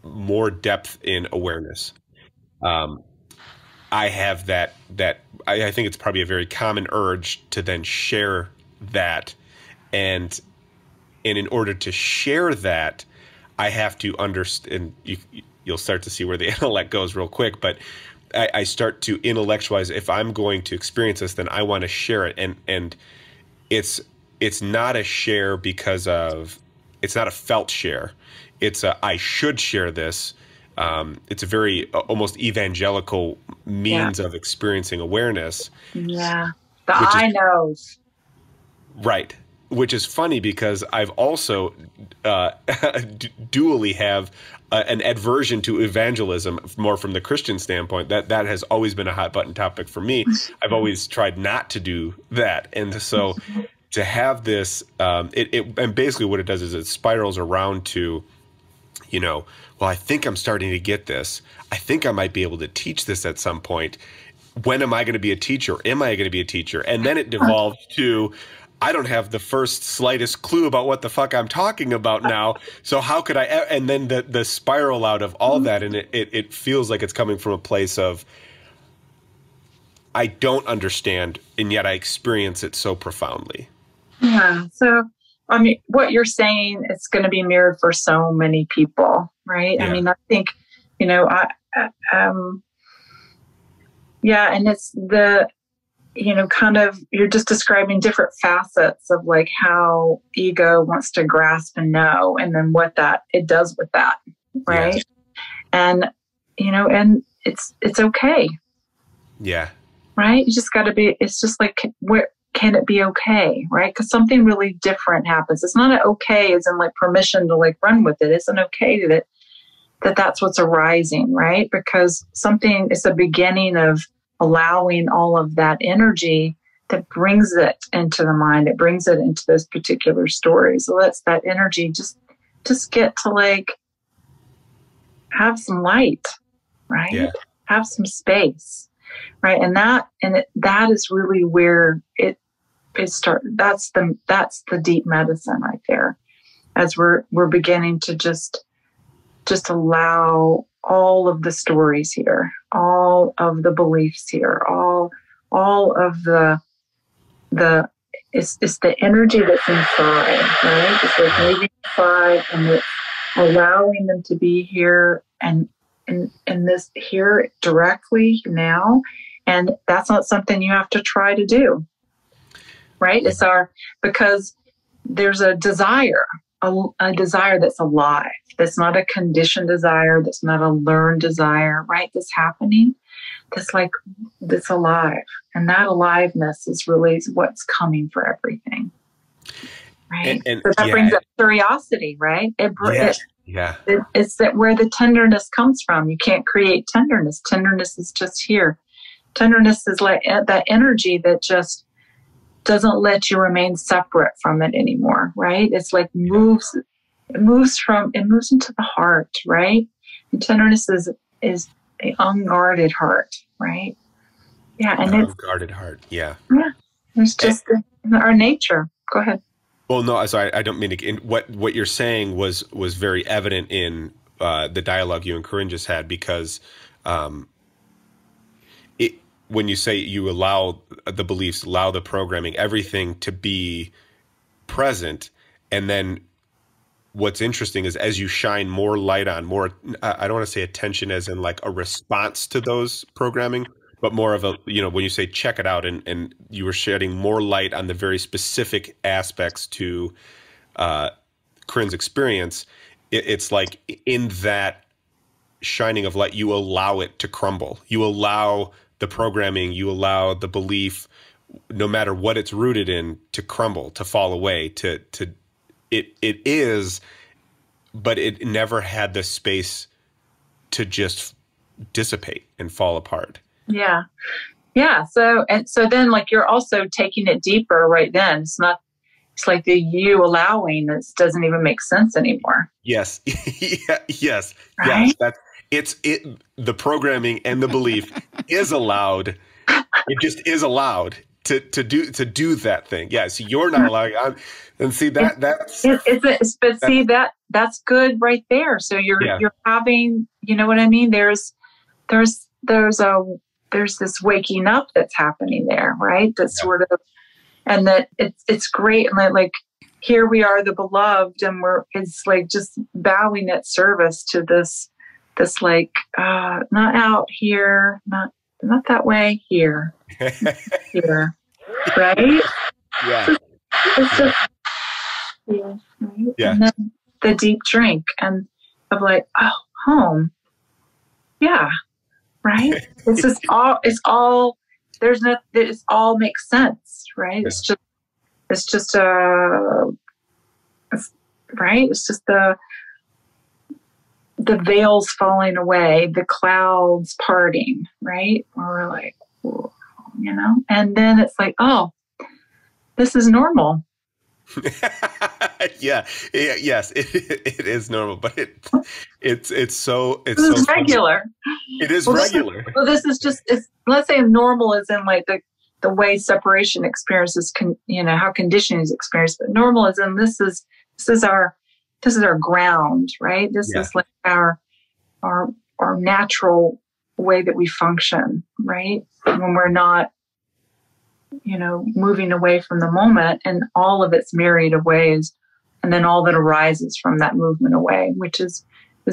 more depth in awareness, I have that I think it's probably a very common urge to then share that, and in order to share that, I have to understand. You'll start to see where the intellect goes real quick, but I start to intellectualize. If I'm going to experience this, then I want to share it, and it's not a share because of, it's not a felt share. It's a, I should share this. It's a very almost evangelical means of experiencing awareness. Yeah, the I knows. Right. Which is funny because I've also dually have an aversion to evangelism, more from the Christian standpoint. That has always been a hot button topic for me. I've always tried not to do that, and so to have this, and basically what it does is it spirals around to, well, I think I'm starting to get this. I think I might be able to teach this at some point. When am I going to be a teacher? Am I going to be a teacher? And then it devolves to, I don't have the first slightest clue about what the fuck I'm talking about now. So how could I? And then the spiral out of all that, and it feels like it's coming from a place of, I don't understand, and yet I experience it so profoundly. Yeah. So, what you're saying, it's going to be mirrored for so many people, right? Yeah. I think, and it's the, kind of, you're just describing different facets of like how ego wants to grasp and know, and then what it does with that, right? Yes. And, and it's okay. Yeah. Right? You just got to be, it's just like, where can it be okay, right? Because something really different happens. It's not an okay as in like permission to like run with it. It's an okay that's what's arising, right? Because something is the beginning of allowing all of that energy that brings it into the mind. It brings it into this particular story. So let's that energy just get to like have some light, right? Yeah. Have some space, right? And that is really where it starts. That's the deep medicine right there. As we're beginning to just allow all of the stories here, all of the beliefs here, all of the it's the energy that's inside, right? It's like moving inside and it's allowing them to be here and this here directly now. And that's not something you have to try to do, right? It's because there's a desire that's alive. That's not a conditioned desire. That's not a learned desire, right? That's happening. That's alive. And that aliveness is really what's coming for everything. Right. And so that brings up curiosity, right? It's that where the tenderness comes from. You can't create tenderness. Tenderness is just here. Tenderness is like that energy that just doesn't let you remain separate from it anymore, right? It's like moves into the heart, right? And tenderness is an unguarded heart, right? Yeah, and it's unguarded heart. Yeah. Yeah. It's just our nature. Go ahead. Well, no, sorry, I don't mean to. What you're saying was very evident in the dialogue you and Corinne just had, because when you say you allow the beliefs, allow the programming, everything to be present, and then what's interesting is as you shine more light on more, I don't want to say attention as in like a response to those programming, but more of a, when you say check it out, and you were shedding more light on the very specific aspects to Corinne's experience, it's like in that shining of light, you allow it to crumble. You allow the programming, you allow the belief, no matter what it's rooted in, to crumble, to fall away, it is, but it never had the space to just dissipate and fall apart. Yeah. Yeah. So then like you're also taking it deeper right then. It's like the you allowing this doesn't even make sense anymore. Yes. Yes. Right? Yes. The programming and the belief is allowed. It just is allowed to do that thing. Yeah. So you're not allowing, and see that's good right there. So you're having, you know what I mean? There's this waking up that's happening there, right? That's sort of, and that it's great. And like, here we are, the beloved, and it's like just bowing at service to this like, not out here, not that way, here, here, right? Yeah. It's just, yeah, right? Yeah. And then the deep drink and of like, oh, home. Yeah. Right. It all makes sense. Right. Yeah. It's just right. It's just the veils falling away, the clouds parting, right? Where we're like, whoa, and then it's like, oh, this is normal. Yeah. Yes, it is normal, but it's regular. It is regular. This is just, let's say normal is in like the way separation experiences how conditioning is experienced, but normal is in this is our ground, right? This is like our natural way that we function, right? When we're not moving away from the moment and all of its myriad of ways, and then all that arises from that movement away, which is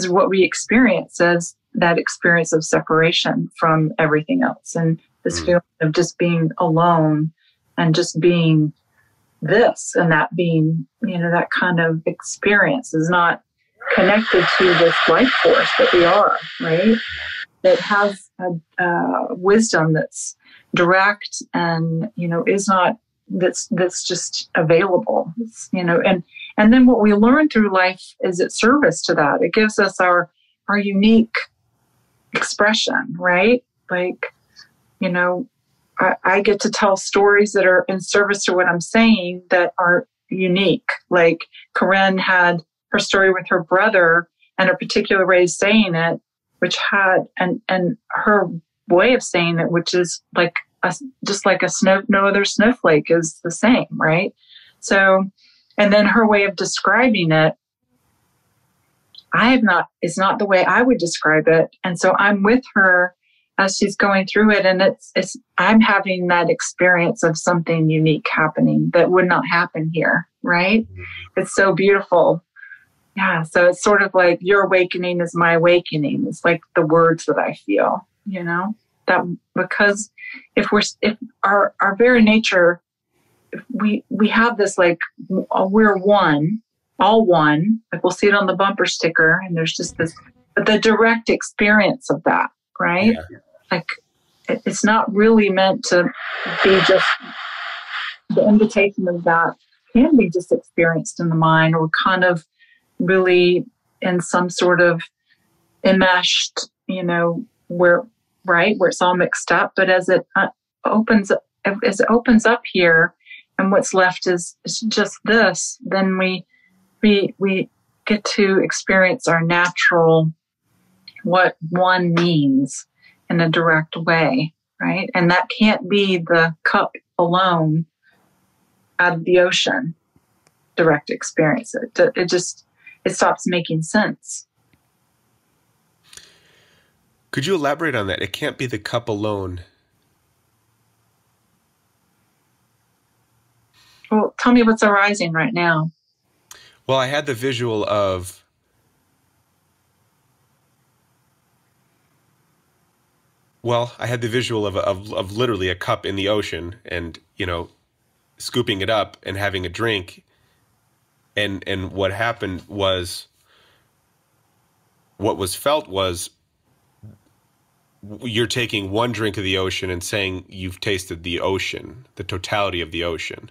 what we experience as that experience of separation from everything else, and this feeling of just being alone and just being this, and that being, that kind of experience is not connected to this life force that we are, right? That has a wisdom that's direct and, is not, that's just available, and then what we learn through life is its service to that. It gives us our unique expression, right? Like, I get to tell stories that are in service to what I'm saying that are unique. Like Corinne had her story with her brother and a particular way of saying it which had, and her way of saying it, which is like just like a snow, no other snowflake is the same, right? So, and then her way of describing it, it's not the way I would describe it. And so I'm with her as she's going through it. And I'm having that experience of something unique happening that would not happen here. Right. It's so beautiful. Yeah. So it's sort of like your awakening is my awakening. It's like the words that I feel, that because if our very nature, if we have this, like, we're one, all one, like we'll see it on the bumper sticker, and there's just this, but the direct experience of that, right? Yeah. Like it's not really meant to be just the invitation of that can be just experienced in the mind, or kind of really in some sort of enmeshed, where it's all mixed up. But as it opens up here, and what's left is just this, then we get to experience our natural, what one means in a direct way, right? And that can't be the cup alone out of the ocean, direct experience. It stops making sense. Could you elaborate on that? It can't be the cup alone. Well, tell me what's arising right now. Well, I had the visual of literally a cup in the ocean, and scooping it up and having a drink, and what happened was, what was felt was, you're taking one drink of the ocean and saying you've tasted the ocean, the totality of the ocean.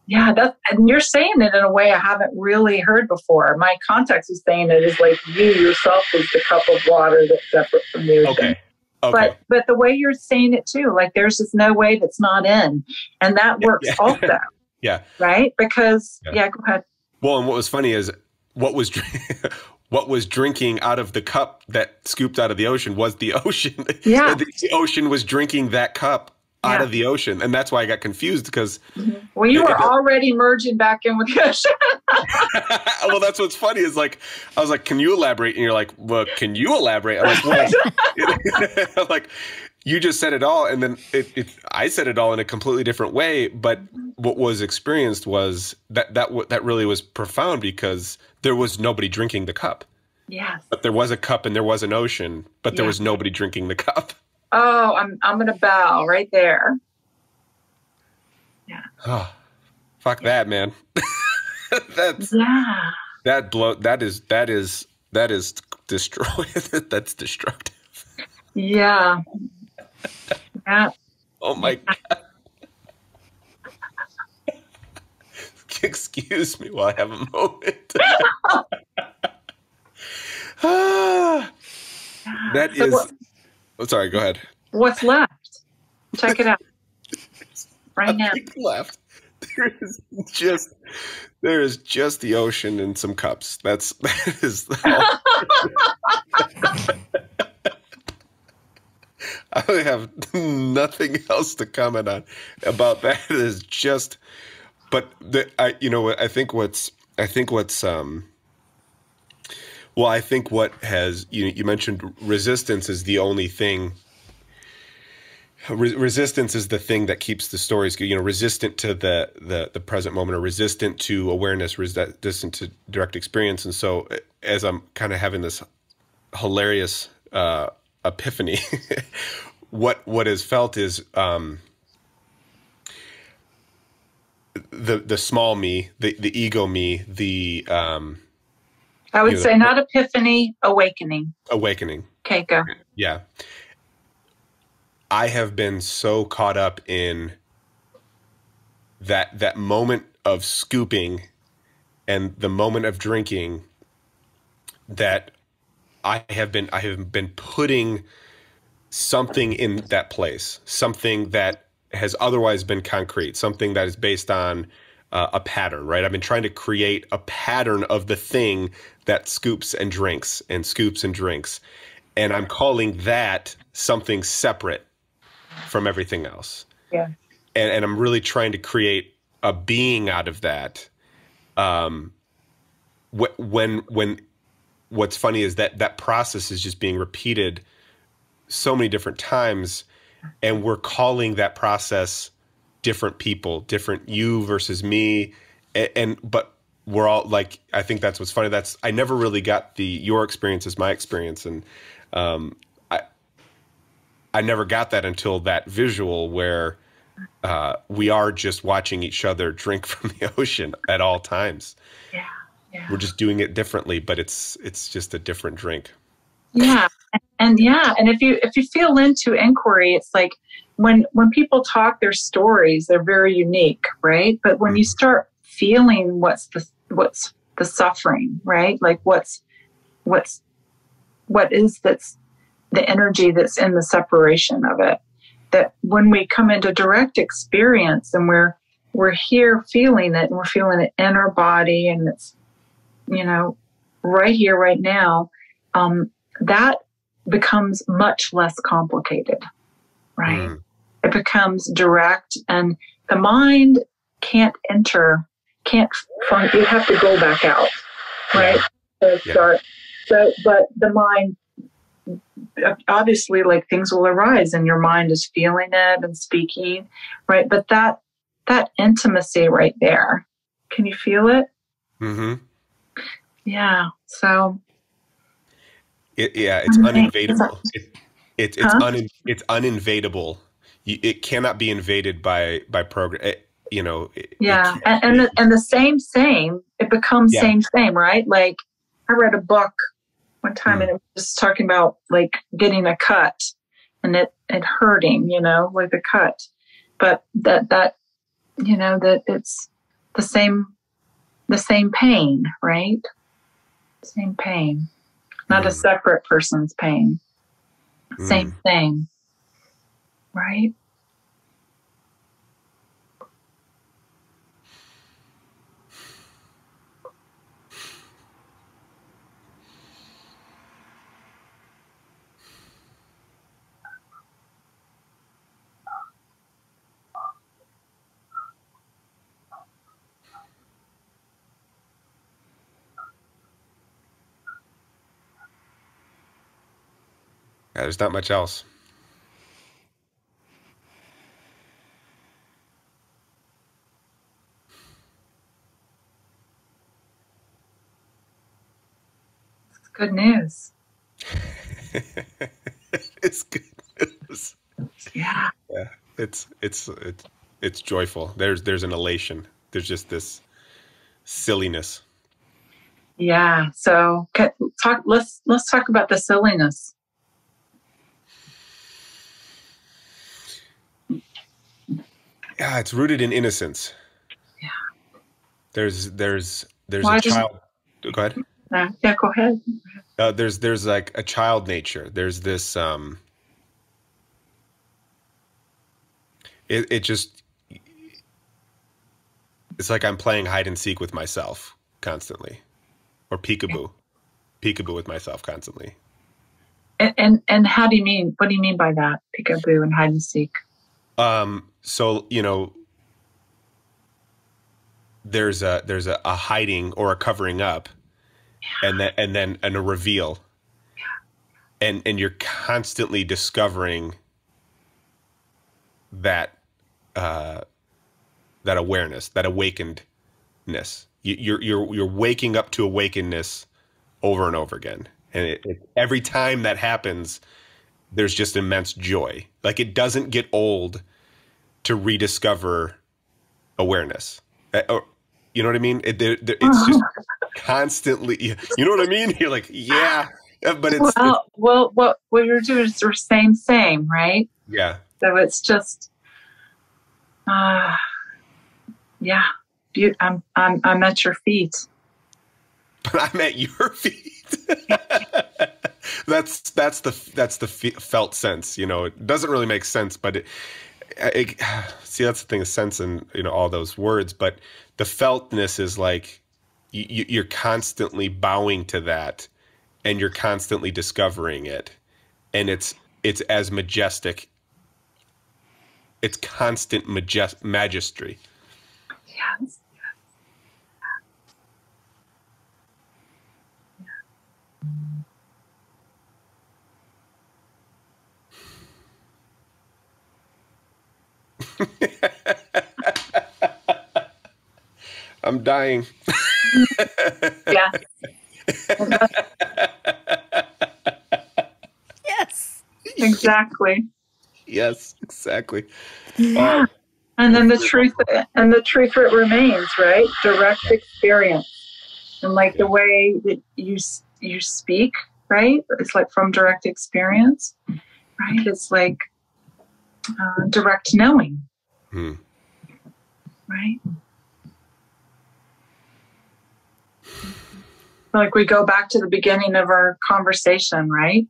Yeah, and you're saying it in a way I haven't really heard before. My context is saying it is like you yourself is the cup of water that's separate from the ocean. Okay. But the way you're saying it too, like there's just no way that's not in, and that works also. Yeah. Right? Because go ahead. Well, and what was funny is what was drinking out of the cup that scooped out of the ocean was the ocean. Yeah. The ocean was drinking that cup out of the ocean. And that's why I got confused, because... Well, you were already merging back in with the ocean. Well, that's what's funny is, like, I was like, can you elaborate? And you're like, well, can you elaborate? I'm like, well, like, you just said it all. And then I said it all in a completely different way. But what was experienced was that really was profound, because there was nobody drinking the cup. Yes. But there was a cup and there was an ocean, but there was nobody drinking the cup. Oh, I'm going to bow right there. Yeah. Oh, fuck that, man. That is destroy. That's destructive. Yeah. Yeah. Oh my God. Excuse me while I have a moment. That is. Oh, sorry, go ahead. What's left? Check it out. Right now. Left. There is just the ocean and some cups. That is all. I have nothing else to comment on about that. It is just, but I think what has, you mentioned resistance is the only thing. Resistance is the thing that keeps the stories, resistant to the present moment, or resistant to awareness, resistant to direct experience. And so, as I'm kind of having this hilarious epiphany, what is felt is the small me, the ego me, I would say not epiphany, awakening. Awakening. Okay, go. Yeah. I have been so caught up in that moment of scooping and the moment of drinking that I have been putting something in that place, something that has otherwise been concrete, something that is based on a pattern, right? I've been trying to create a pattern of the thing that scoops and drinks and scoops and drinks. And I'm calling that something separate from everything else. Yeah. And I'm really trying to create a being out of that. When what's funny is that process is just being repeated so many different times, and we're calling that process different people, different you versus me. But we're all like, I think that's what's funny. I never really got your experience as my experience. And, I never got that until that visual where, we are just watching each other drink from the ocean at all times. Yeah. Yeah. We're just doing it differently, but it's just a different drink. Yeah. And if you feel into inquiry, it's like when people talk their stories, they're very unique, right? But when you start feeling what's the suffering, right? Like what is that's the energy that's in the separation of it, that when we come into direct experience and we're here feeling it, and we're feeling it in our body, and it's, right here, right now, that becomes much less complicated, right? It becomes direct, and the mind can't you have to go back out, right? To start. So, but the mind, obviously, like, things will arise and your mind is feeling it and speaking, right? But that intimacy right there, can you feel it? Mm-hmm. Yeah. So. It's uninvadable. It's uninvadable. It cannot be invaded by program. And the same. It becomes same, right? Like, I read a book one time, and it was talking about like getting a cut and it hurting, like a cut, but that it's the same pain, right? Same pain, not a separate person's pain. Same thing, right? Yeah, there's not much else. It's good news. It's good news. Yeah. Yeah. It's joyful. There's an elation. There's just this silliness. Yeah. So let's talk about the silliness. Yeah, it's rooted in innocence. Yeah. There's a child. Go ahead. Yeah, go ahead. There's like a child nature. There's this it's like I'm playing hide and seek with myself constantly, or peekaboo with myself constantly. And how do you mean? What do you mean by that? Peekaboo and hide and seek. So, there's a hiding or a covering up, and then a reveal, and you're constantly discovering that awareness, that awakenedness. You're waking up to awakenedness over and over again, and every time that happens, there's just immense joy. Like, it doesn't get old to rediscover awareness. You know what I mean? It's just constantly, you know what I mean? You're like, yeah, but it's... Well, what you're doing is the same, right? Yeah. So it's just, yeah, I'm at your feet. But I'm at your feet. That's the felt sense. It doesn't really make sense, but see, that's the thing, of sense and all those words. But the feltness is like you're constantly bowing to that, and you're constantly discovering it, and it's as majestic. It's constant magistry. Yes. I'm dying. Yeah. Yes. Exactly. Yes, exactly. Yeah. And then the truth remains, right? Direct experience. And like the way that you speak, right? It's like from direct experience, right? It's like direct knowing, right? Like we go back to the beginning of our conversation, right?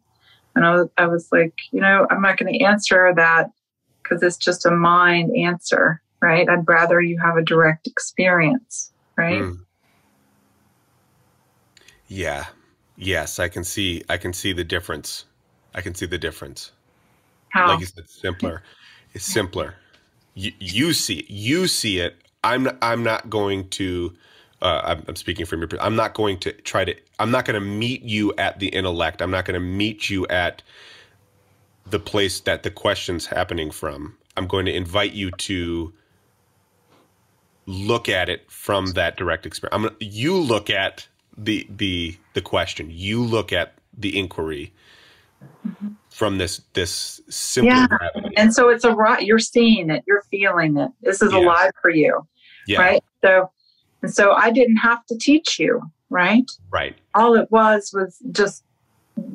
And I was like, I'm not going to answer that because it's just a mind answer, right? I'd rather you have a direct experience, right? Yeah. Yes, I can see the difference. I can see the difference. How? Like you said, simpler. It's simpler. You see it. I'm not going to I'm speaking from your perspective. I'm not going to meet you at the intellect. I'm not going to meet you at the place that the question's happening from. I'm going to invite you to look at it from that direct experience. You look at the question. You look at the inquiry from this simpler gravity. And so it's you're seeing it, you're feeling it. This is alive for you, right? So I didn't have to teach you, right? Right. All it was just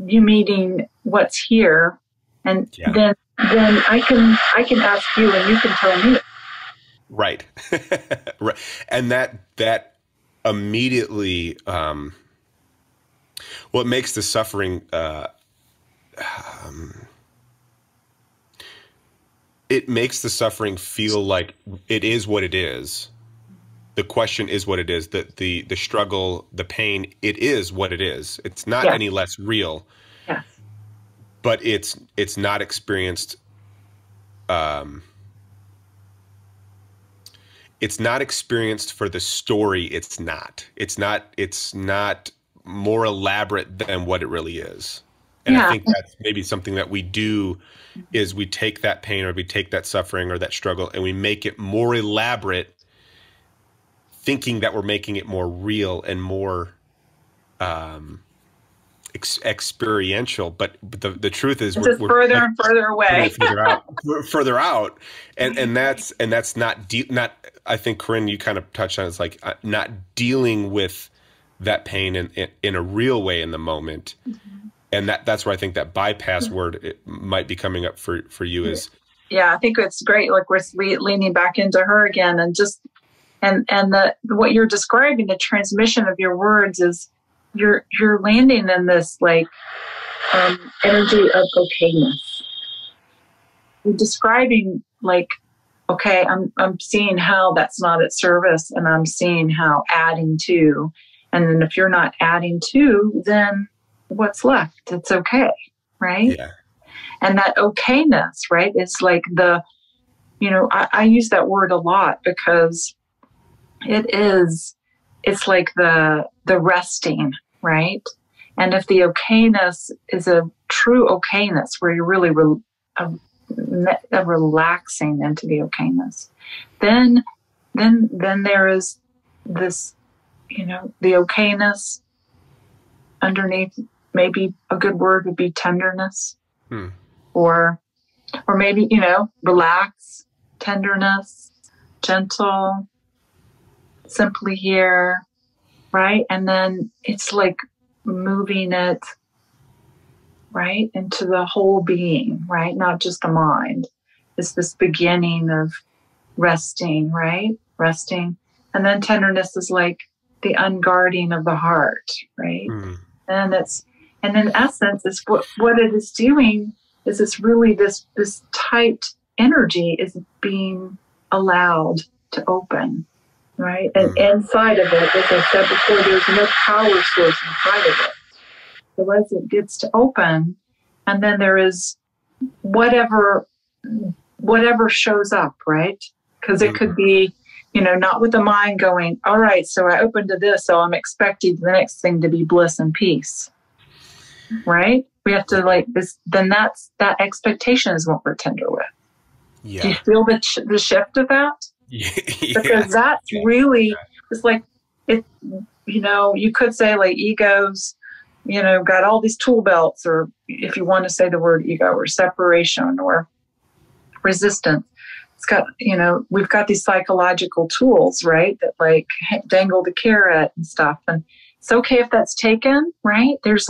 you meeting what's here, and then I can ask you, and you can tell me. Right. Right. And that immediately, what makes the suffering, it makes the suffering feel like it is what it is. The question is what it is. The struggle, the pain, it is what it is. It's not any less real. Yes. But it's not experienced. It's not experienced for the story. It's not more elaborate than what it really is. And I think that's maybe something that we do is we take that pain or we take that suffering or that struggle and we make it more elaborate, thinking that we're making it more real and more experiential. But the truth is we're further and further away, further out. And that's not deep. Not, I think, Corinne, you kind of touched on it. It's like not dealing with that pain in a real way in the moment. And that's where I think that bypass word might be coming up for you is. Yeah, I think it's great. Like we're leaning back into her again, and just and what you're describing, the transmission of your words is you're landing in this like energy of okayness. You're describing like, okay, I'm seeing how that's not at service, and I'm seeing how adding to, and then if you're not adding to, then what's left? It's okay, right? Yeah. And that okayness, right? It's like I use that word a lot because it's like the resting, right? And if the okayness is a true okayness where you're really relaxing into the okayness, then there is this, the okayness underneath. Maybe a good word would be tenderness, or maybe, relax, tenderness, gentle, simply here, right? And then it's like moving it, right, into the whole being, right? Not just the mind. It's this beginning of resting, right? Resting. And then tenderness is like the unguarding of the heart, right? And in essence, it's what it is doing is it's really this tight energy is being allowed to open, right? And inside of it, as I said before, there's no power source inside of it. So as it gets to open, And then there is whatever shows up, right? Because it could be, not with the mind going, all right, so I opened to this, so I'm expecting the next thing to be bliss and peace, right? We have to like this, then that expectation is what we're tender with. Yeah. Do you feel the shift of that? Yeah. Because that's really, it's like, you could say like egos, got all these tool belts, or if you want to say the word ego, or separation or resistance. It's got, we've got these psychological tools, right? That like dangle the carrot and stuff. And it's okay if that's taken, right? There's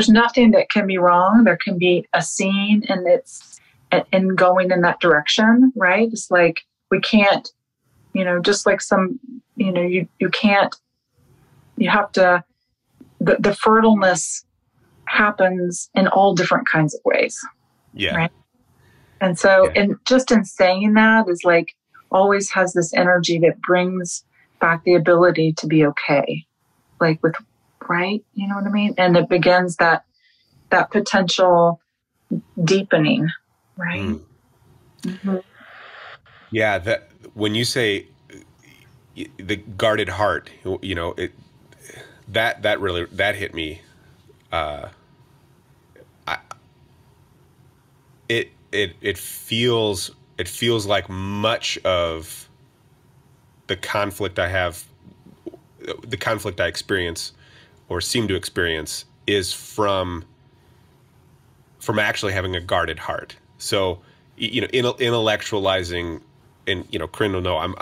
nothing that can be wrong. There can be a scene and going in that direction, right? It's like, we can't, just like you can't, you have to, the fertileness happens in all different kinds of ways. Yeah. Right. And so, and just in saying that is like, always has this energy that brings back the ability to be okay. Like with, right? You know what I mean? And it begins that potential deepening, right? Mm. Mm-hmm. Yeah. That when you say the guarded heart, that really hit me. It feels like much of the conflict I experience or seem to experience is from actually having a guarded heart. So, intellectualizing, and, Corinne will know I'm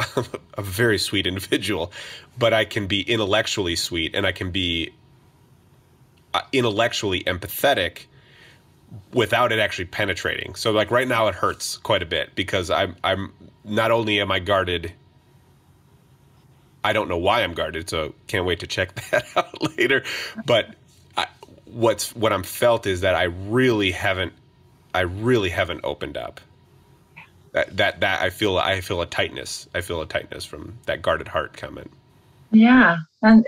a very sweet individual, but I can be intellectually sweet, and I can be intellectually empathetic without it actually penetrating. So like right now it hurts quite a bit because I'm not only am I guarded, I don't know why I'm guarded, so can't wait to check that out later. But what I'm felt is that I really haven't opened up. That I feel a tightness. I feel a tightness from that guarded heart comment. Yeah, and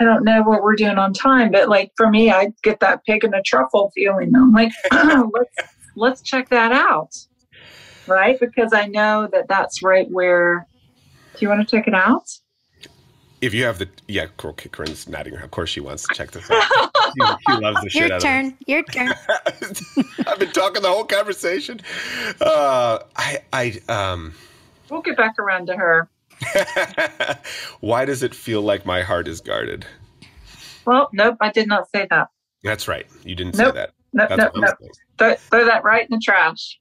I don't know what we're doing on time, but like for me, I get that pig in a truffle feeling. I'm like, let's check that out, right? Because I know that that's right where. Do you want to check it out? If you have Corinne's nodding. Of course, she wants to check this out. She loves the shit out of it. Your turn. I've been talking the whole conversation. We'll get back around to her. Why does it feel like my heart is guarded? Well, nope, I did not say that. That's right. You didn't say that. Nope. Throw that right in the trash.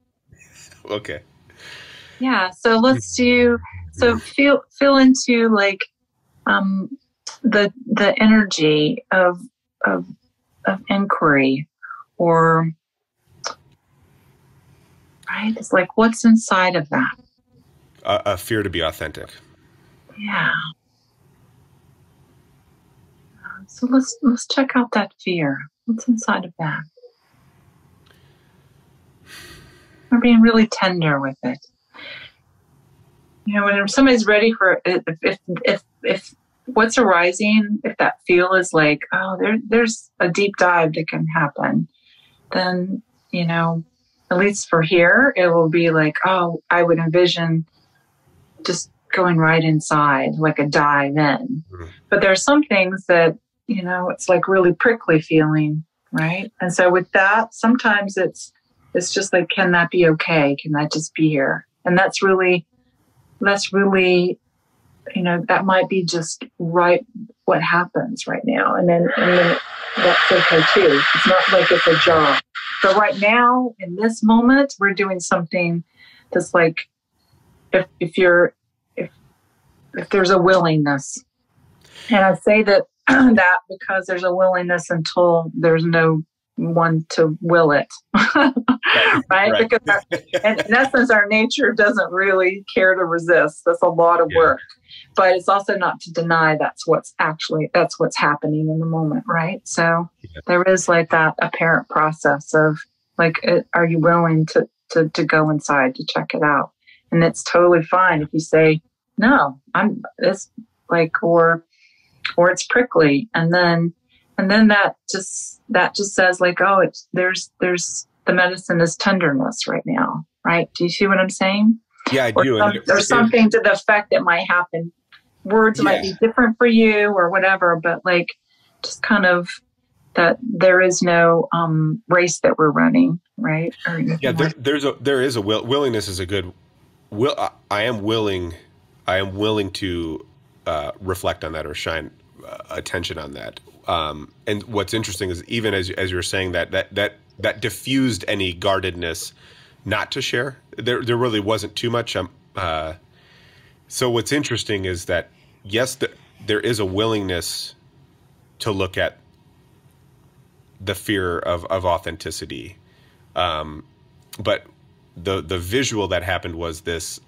Okay. Yeah. So let's do. So feel into like the energy of inquiry, or right. It's like what's inside of that. A fear to be authentic. Yeah. So let's check out that fear. What's inside of that? We're being really tender with it. When somebody's ready for it, if what's arising, if that feel is like, oh, there's a deep dive that can happen, then at least for here, it will be like, oh, I would envision just going right inside, like a dive in. Mm-hmm. But there are some things that, it's like really prickly feeling, right? And so with that, sometimes it's just like, can that be okay? Can that just be here? And that's really, that might be just right what happens right now. And then that's okay too. It's not like it's a job. So right now, in this moment, we're doing something that's like, if there's a willingness, and I say that because there's a willingness until there's no one to will it, right? Because in essence, our nature doesn't really care to resist. That's a lot of work, but it's also not to deny that's what's happening in the moment, right? So there is like that apparent process of like, are you willing to go inside to check it out? And it's totally fine if you say, no, it's like, or it's prickly. And then And then that just says like, oh, there's the medicine is tenderness right now, right? Do you see what I'm saying? Yeah, I do. Or something to the effect that might happen. Words might be different for you or whatever, but like just kind of that there is no race that we're running, right? Yeah, there is a willingness is a good will. I am willing to reflect on that or shine attention on that. And what's interesting is even as you were saying that diffused any guardedness not to share. There really wasn't too much. So what's interesting is that yes, there is a willingness to look at the fear of authenticity, but the visual that happened was this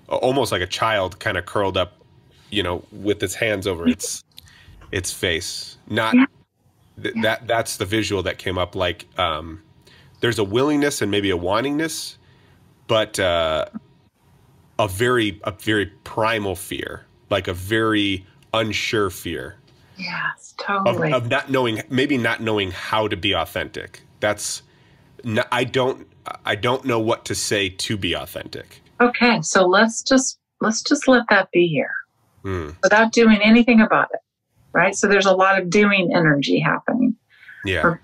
almost like a child kind of curled up, with its hands over its face. Not that's the visual that came up. Like there's a willingness and maybe a wantingness, but a very primal fear, like a very unsure fear. Yes, totally. Of not knowing how to be authentic. I don't know what to say to be authentic. Okay, so let's just let that be here without doing anything about it, right? So there's a lot of doing energy happening,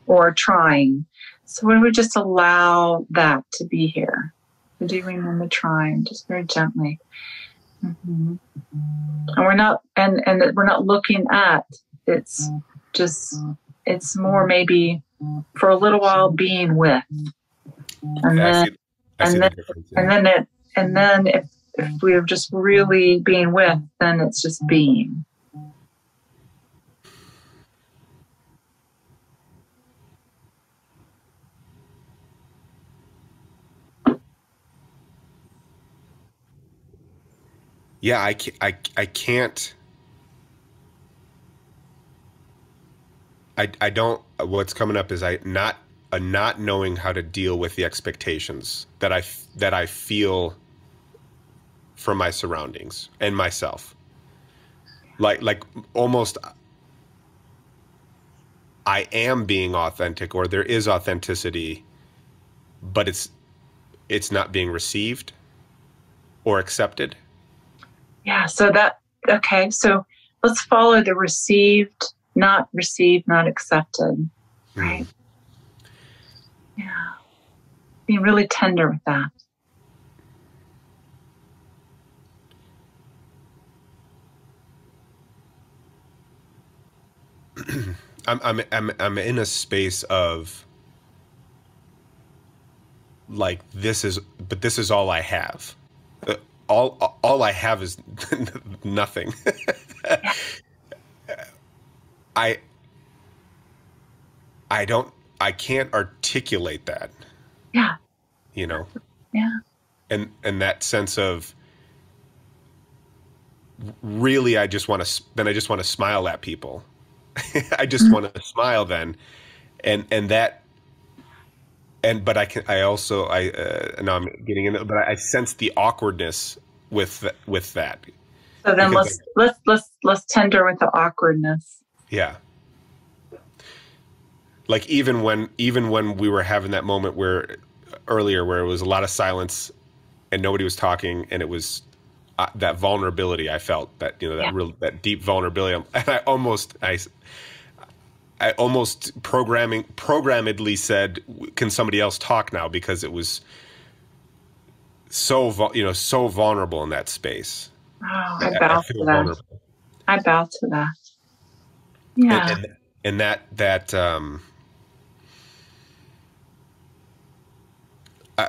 or trying. So when we just allow that to be here, the doing and the trying, just very gently, and we're not looking at. It's more maybe for a little while being with, and then if we're just really being with, then it's just being. Yeah, I can't. I don't. What's coming up is not knowing how to deal with the expectations that I feel from my surroundings and myself. Like almost, I am being authentic, or there is authenticity, but it's not being received or accepted. Yeah. So okay. So let's follow the received, not accepted. Right. Yeah. Being really tender with that. I'm in a space of like this is all I have. All I have is nothing. I can't articulate that. Yeah. Yeah. And that sense of really I just want to smile at people. I just want to smile then. But now I'm getting into it, but I sense the awkwardness with that. So then let's tender with the awkwardness. Yeah. Like even when we were having that moment earlier where it was a lot of silence and nobody was talking, and it was that vulnerability I felt, that that deep vulnerability, and I almost programmedly said, "Can somebody else talk now?" Because it was so vulnerable in that space. Oh, I bow to that. Vulnerable. I bow to that. Yeah, and that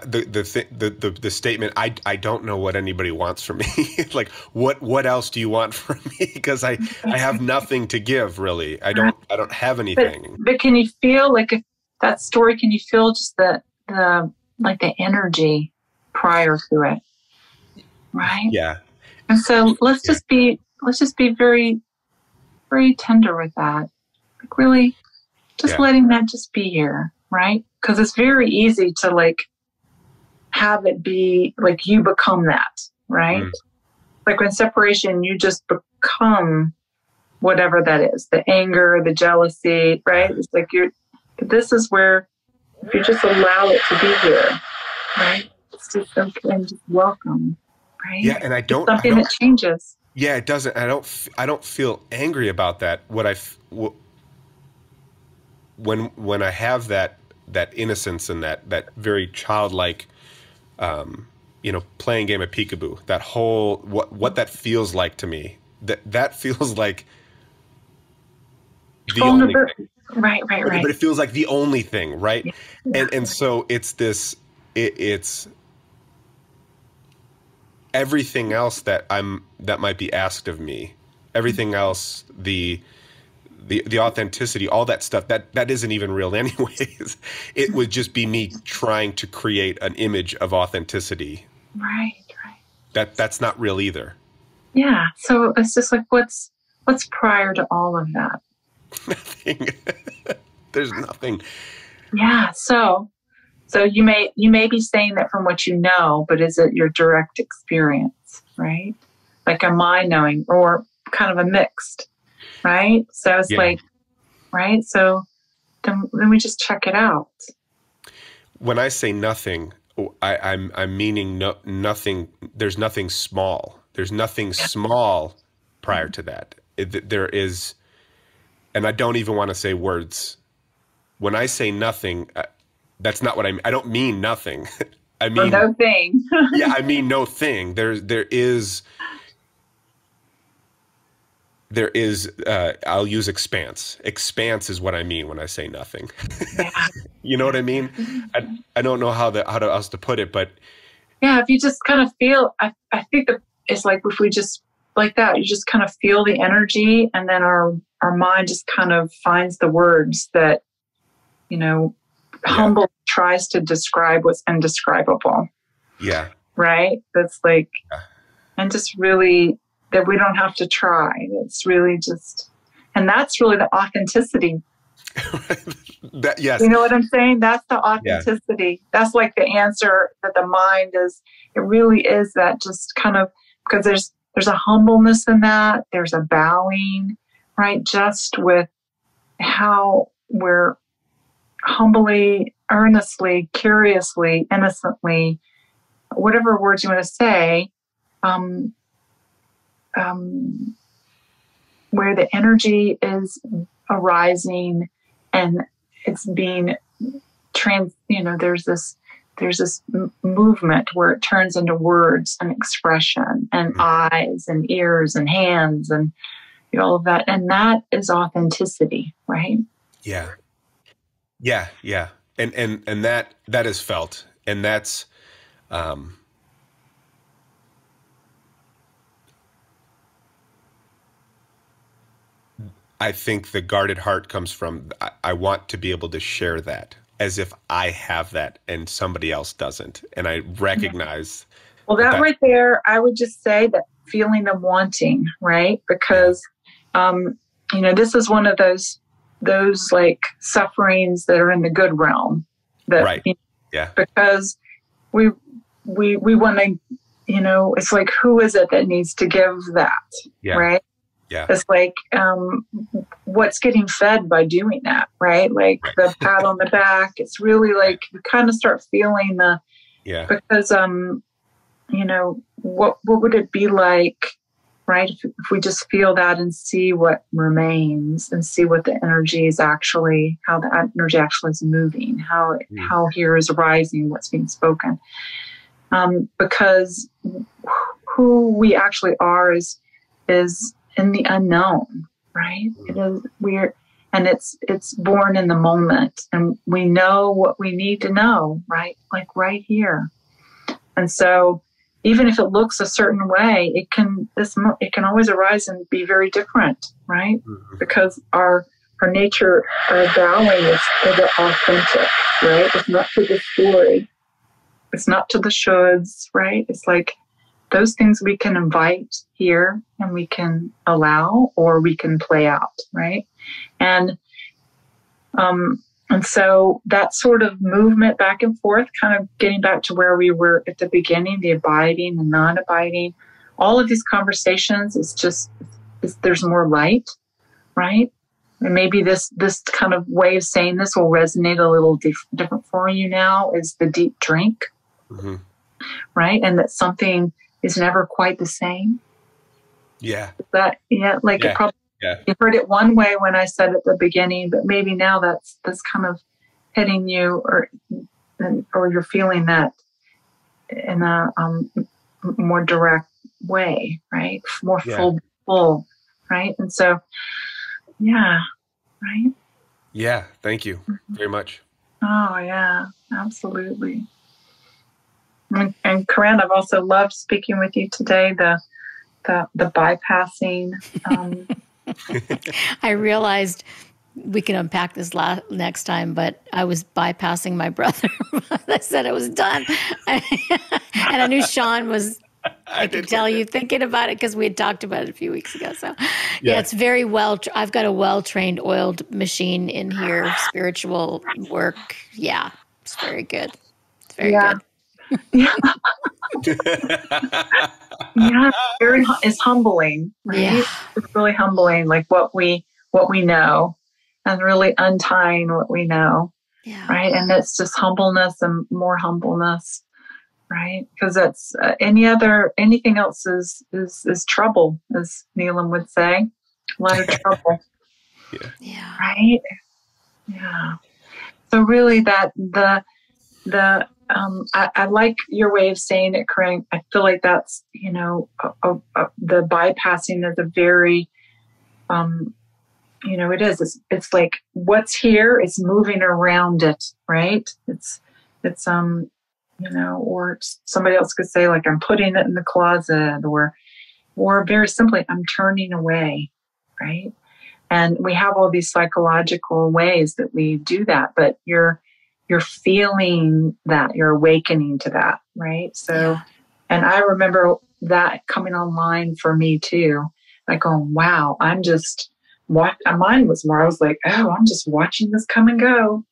the statement, I don't know what anybody wants from me. Like what else do you want from me? Because I have nothing to give, really. I don't have anything. But can you feel like that story? Can you feel just the energy prior to it, right? Yeah. And so let's just be very, very tender with that. Like really, just letting that just be here, right? Because it's very easy to have it be like you become that, right? Like when separation, you just become whatever that is, the anger, the jealousy, right? It's like this is where, if you just allow it to be here, right? It's just okay and just welcome, right? Yeah, and it's something that changes. Yeah, it doesn't. I don't feel angry about that. When I have that innocence and that very childlike, playing game of peekaboo, that whole what that feels like to me. That feels like the only thing. Right. But it feels like the only thing, right? Yeah. And so it's this. It's everything else that might be asked of me. Everything else, the authenticity, all that stuff, that isn't even real anyways. It would just be me trying to create an image of authenticity. Right. That's not real either. Yeah. So it's just like, what's prior to all of that? Nothing. There's nothing. Yeah. So you may be saying that from what you know, but is it your direct experience, right? Like a mind knowing, or kind of a mixed, right? So it's like, right? So then we just check it out. When I say nothing, I'm meaning nothing. There's nothing small. There's nothing small prior to that. There is, and I don't even want to say words. When I say nothing, that's not what I mean. I don't mean nothing. I mean no thing. Yeah, I mean no thing. There is. I'll use expanse. Expanse is what I mean when I say nothing. Yeah. You know what I mean? I don't know how else to put it, but yeah, if you just kind of feel, I think that it's like, if we just like that, you just kind of feel the energy, and then our mind just kind of finds the words that, humble tries to describe what's indescribable. Yeah. Right? That's like, and just really, that we don't have to try. It's really just, and that's really the authenticity. Yes. You know what I'm saying? That's the authenticity. Yeah. That's like the answer that the mind is. It really is that, just kind of, because there's a humbleness in that. There's a bowing, right? Just with how we're humbly, earnestly, curiously, innocently, whatever words you want to say, where the energy is arising and it's being there's this movement where it turns into words and expression and eyes and ears and hands and all of that. And that is authenticity, right? Yeah. And that is felt. And that's, I think the guarded heart comes from, I want to be able to share that as if I have that and somebody else doesn't. And I recognize. Well, that right there, I would just say that feeling of wanting, right? Because, this is one of those like sufferings that are in the good realm. That, right. Yeah. Because we want to, it's like, who is it that needs to give that? Yeah. Right. Yeah. It's like, what's getting fed by doing that, right? Like the pat on the back. It's really like you kind of start feeling because, what would it be like, right? If we just feel that and see what remains and see what the energy is actually, how the energy actually is moving, how here is rising, what's being spoken. Because who we actually are is in the unknown, right? It is and it's born in the moment, and we know what we need to know, right? Like right here. And so even if it looks a certain way, it can always arise and be very different, right? Mm-hmm. Because our nature, our bowing is authentic, right? It's not to the story. It's not to the shoulds, right? It's like those things we can invite here and we can allow, or we can play out, right? And so that sort of movement back and forth, kind of getting back to where we were at the beginning, the abiding, the non-abiding, all of these conversations there's more light, right? And maybe this kind of way of saying this will resonate a little different for you now, is the deep drink, right? And that something is never quite the same. Yeah. It probably, you heard it one way when I said at the beginning, but maybe now that's kind of hitting you, or you're feeling that in a more direct way, right? More full, right? And so, right? Yeah, thank you very much. Oh, yeah, absolutely. And Corinne, I've also loved speaking with you today, the bypassing. I realized we can unpack this next time, but I was bypassing my brother. I said I was done. And I knew Sean was, I could tell you thinking about it because we had talked about it a few weeks ago. So it's very well, I've got a well-trained oiled machine in here, spiritual work. Yeah, it's very good. It's very good. It's humbling, right? Yeah. It's really humbling, like what we know, and really untying what we know, right? And it's just humbleness and more humbleness, right? Because that's anything else is trouble, as Neelam would say, a lot of trouble. Right? Yeah. So really, that I like your way of saying it, Corinne. I feel like that's, the bypassing is a very, it is. It's like what's here is moving around it, right? It's or somebody else could say, like, I'm putting it in the closet, or very simply, I'm turning away, right? And we have all these psychological ways that we do that, but you're feeling that, you're awakening to that, right? So, and I remember that coming online for me too, like, oh, wow, I'm just, mine was more, I was like, oh, I'm just watching this come and go.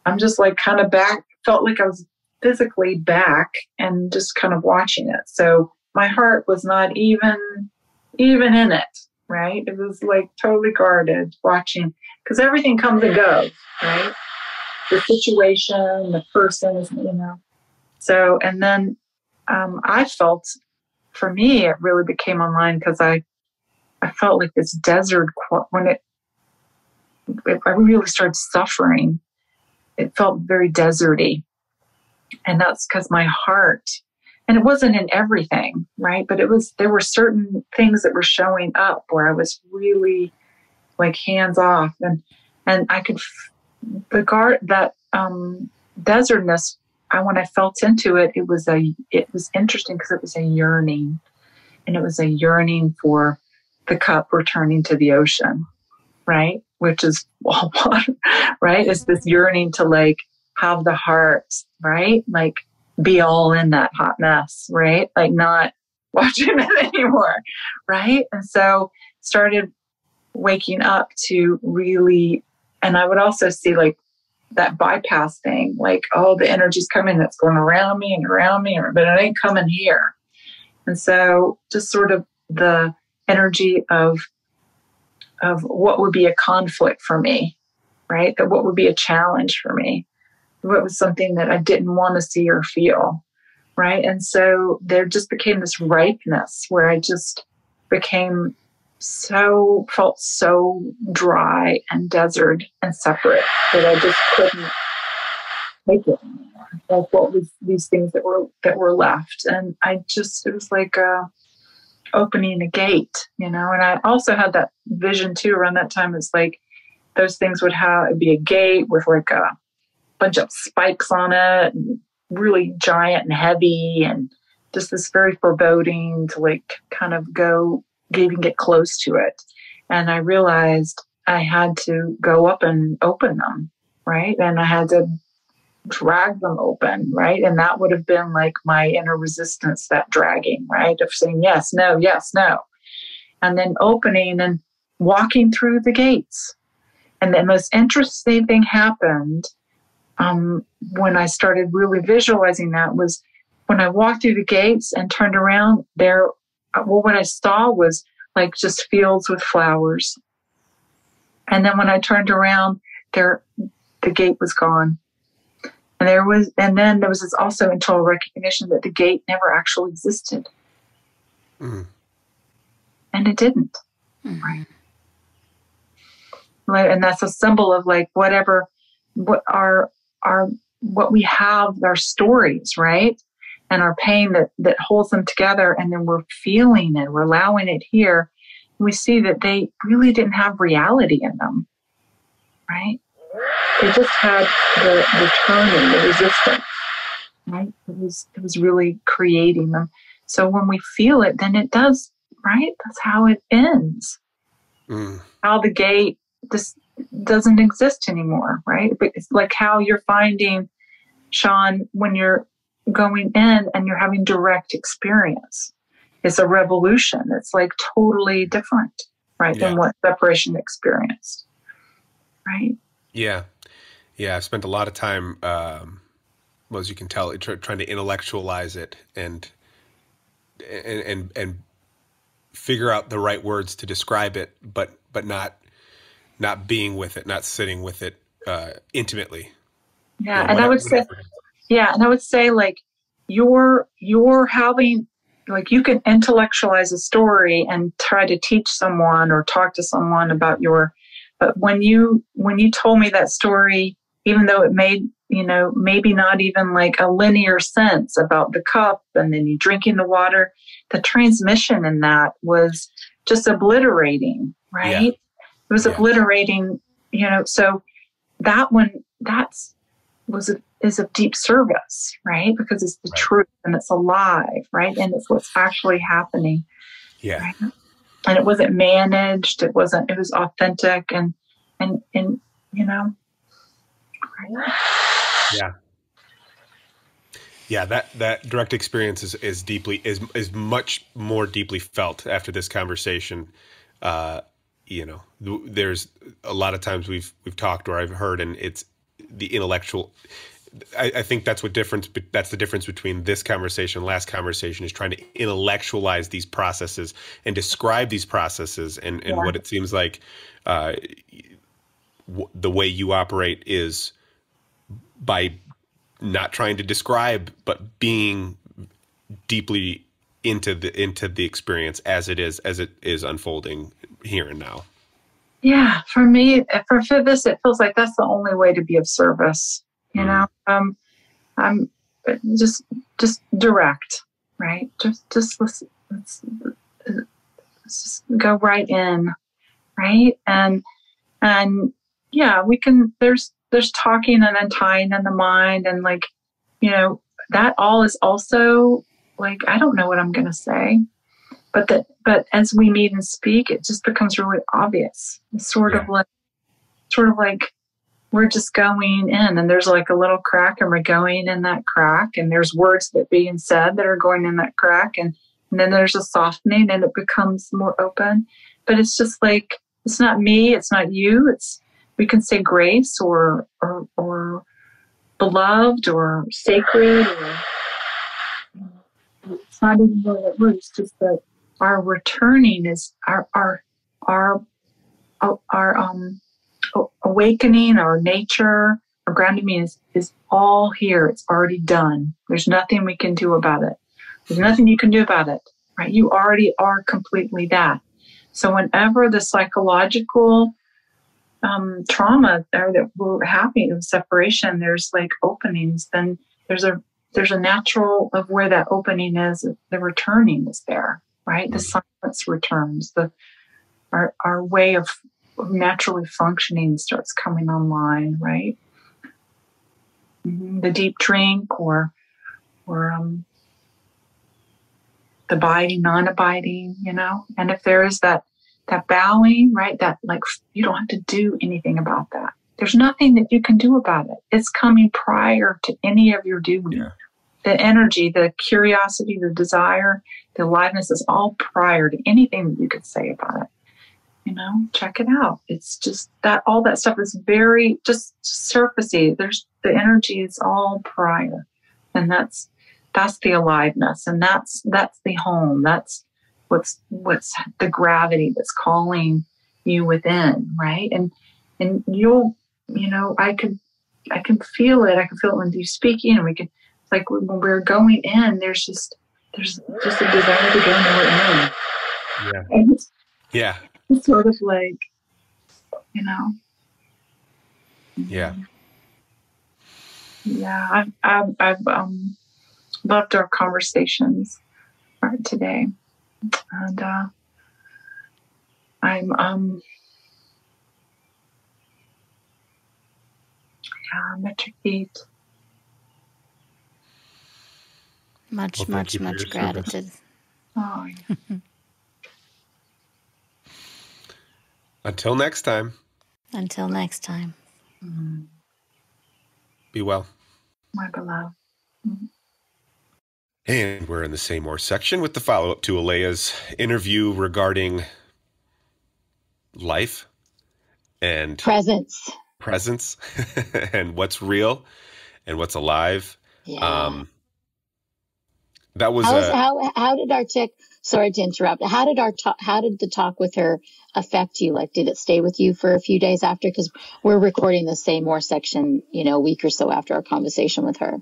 I'm just like kind of back, felt like I was physically back and just kind of watching it. So my heart was not even in it, right? It was like totally guarded, watching, because everything comes and goes, right? The situation, the person, So, and then I felt, for me, it really became online because I felt like this desert, when I really started suffering, it felt very deserty. And that's because my heart, and it wasn't in everything, right? But there were certain things that were showing up where I was really like hands off, and I could regard that desertness. When I felt into it, it was interesting because it was a yearning, and it was a yearning for the cup returning to the ocean, right? Which is all water, right? It's this yearning to like have the heart, right? Like be all in that hot mess, right? Like not watching it anymore, right? And so started waking up to really, and I would also see like that bypass thing, like, oh, the energy's coming, that's going around me, but it ain't coming here. And so just sort of the energy of what would be a conflict for me, right? That what would be a challenge for me, what was something that I didn't want to see or feel, right? And so there just became this ripeness where I just became felt so dry and desert and separate that I just couldn't take it anymore. Like what was these things that were left, and it was like opening a gate, And I also had that vision too around that time. It's like those things it'd be a gate with like a bunch of spikes on it, and really giant and heavy, and just this very foreboding to like kind of even get close to it. And I realized I had to go up and open them, right? And I had to drag them open, right? And that would have been like my inner resistance, that dragging, right? Of saying yes, no, and then opening and walking through the gates. And the most interesting thing happened when I started really visualizing that was when I walked through the gates and turned around there. What I saw was like just fields with flowers, And then when I turned around, the gate was gone. And then there was this also internal recognition that the gate never actually existed. And it didn't. Right. And that's a symbol of like what we have, our stories, right? And our pain that holds them together, and then we're feeling it, we're allowing it here. We see that they really didn't have reality in them, right? They just had the turning, the resistance, right? It was really creating them. So when we feel it, then it does, right? That's how it ends. How the gate just doesn't exist anymore, right? But it's like how you're finding, Sean, when you're going in and you're having direct experience. It's a revolution. It's like totally different, right, than what separation experienced, right? Yeah. Yeah, I've spent a lot of time, well, as you can tell, trying to intellectualize it and figure out the right words to describe it, but not being with it, not sitting with it intimately. Yeah, you know, and I would say like you're having, like, you can intellectualize a story and try to teach someone or talk to someone about but when you told me that story, even though it made, maybe not even like a linear sense about the cup and then you drinking the water, the transmission in that was just obliterating, right? Yeah. It was obliterating, so that one, is of deep service, right? Because it's the truth and it's alive, right? And it's what's actually happening. Yeah. Right? And it wasn't managed. It was authentic and right? Yeah. Yeah. That direct experience is much more deeply felt after this conversation. There's a lot of times we've talked or I've heard, and it's the intellectual. I think that's the difference between this conversation and last conversation, is trying to intellectualize these processes and describe these processes, and what it seems like the way you operate is by not trying to describe, but being deeply into the experience as it is unfolding here and now. Yeah, for me, for this, it feels like that's the only way to be of service. I'm just direct, right? Just listen, let's just go right in, right? And yeah, we can. There's talking and untying in the mind, and like, that all is also like, I don't know what I'm going to say, but as we meet and speak, it just becomes really obvious. It's sort of like we're just going in, and there's like a little crack, and we're going in that crack, and there's words that being said that are going in that crack, and then there's a softening, and it becomes more open. But it's just like, it's not me, it's not you. We can say grace or beloved or sacred, or it's not even really that word. It's just that our returning is our awakening, our nature, our grounding is all here. It's already done. There's nothing we can do about it. There's nothing you can do about it, right? You already are completely that. So whenever the psychological trauma that we're having of separation, there's like openings, then there's a natural of where that opening is. The returning is there, right? The silence returns. Our way of naturally functioning starts coming online, right? The deep drink or the abiding, non-abiding, and if there is that bowing, right, that like, you don't have to do anything about that. There's nothing that you can do about it. It's coming prior to any of your doing. Yeah. The energy, the curiosity, the desire, the aliveness is all prior to anything that you could say about it. Check it out. It's just that all that stuff is very just surfacey. There's the energy is all prior, and that's the aliveness, and that's the home. That's what's the gravity that's calling you within, right? And you'll, I can feel it. I can feel it when you're speaking, and it's like when we're going in, there's just a desire to go more in. Yeah. And Yeah. it's sort of like, Yeah. Yeah, I've loved our conversations today, and I'm at your feet. Much gratitude. Oh, yeah. Until next time. Until next time. Be well. My beloved. And we're in the Say More section with the follow-up to Alaya's interview regarding life and presence and what's real and what's alive. Yeah. That was how did our sorry to interrupt. How did the talk with her affect you? Like, did it stay with you for a few days after? Because we're recording the Say More section, a week or so after our conversation with her.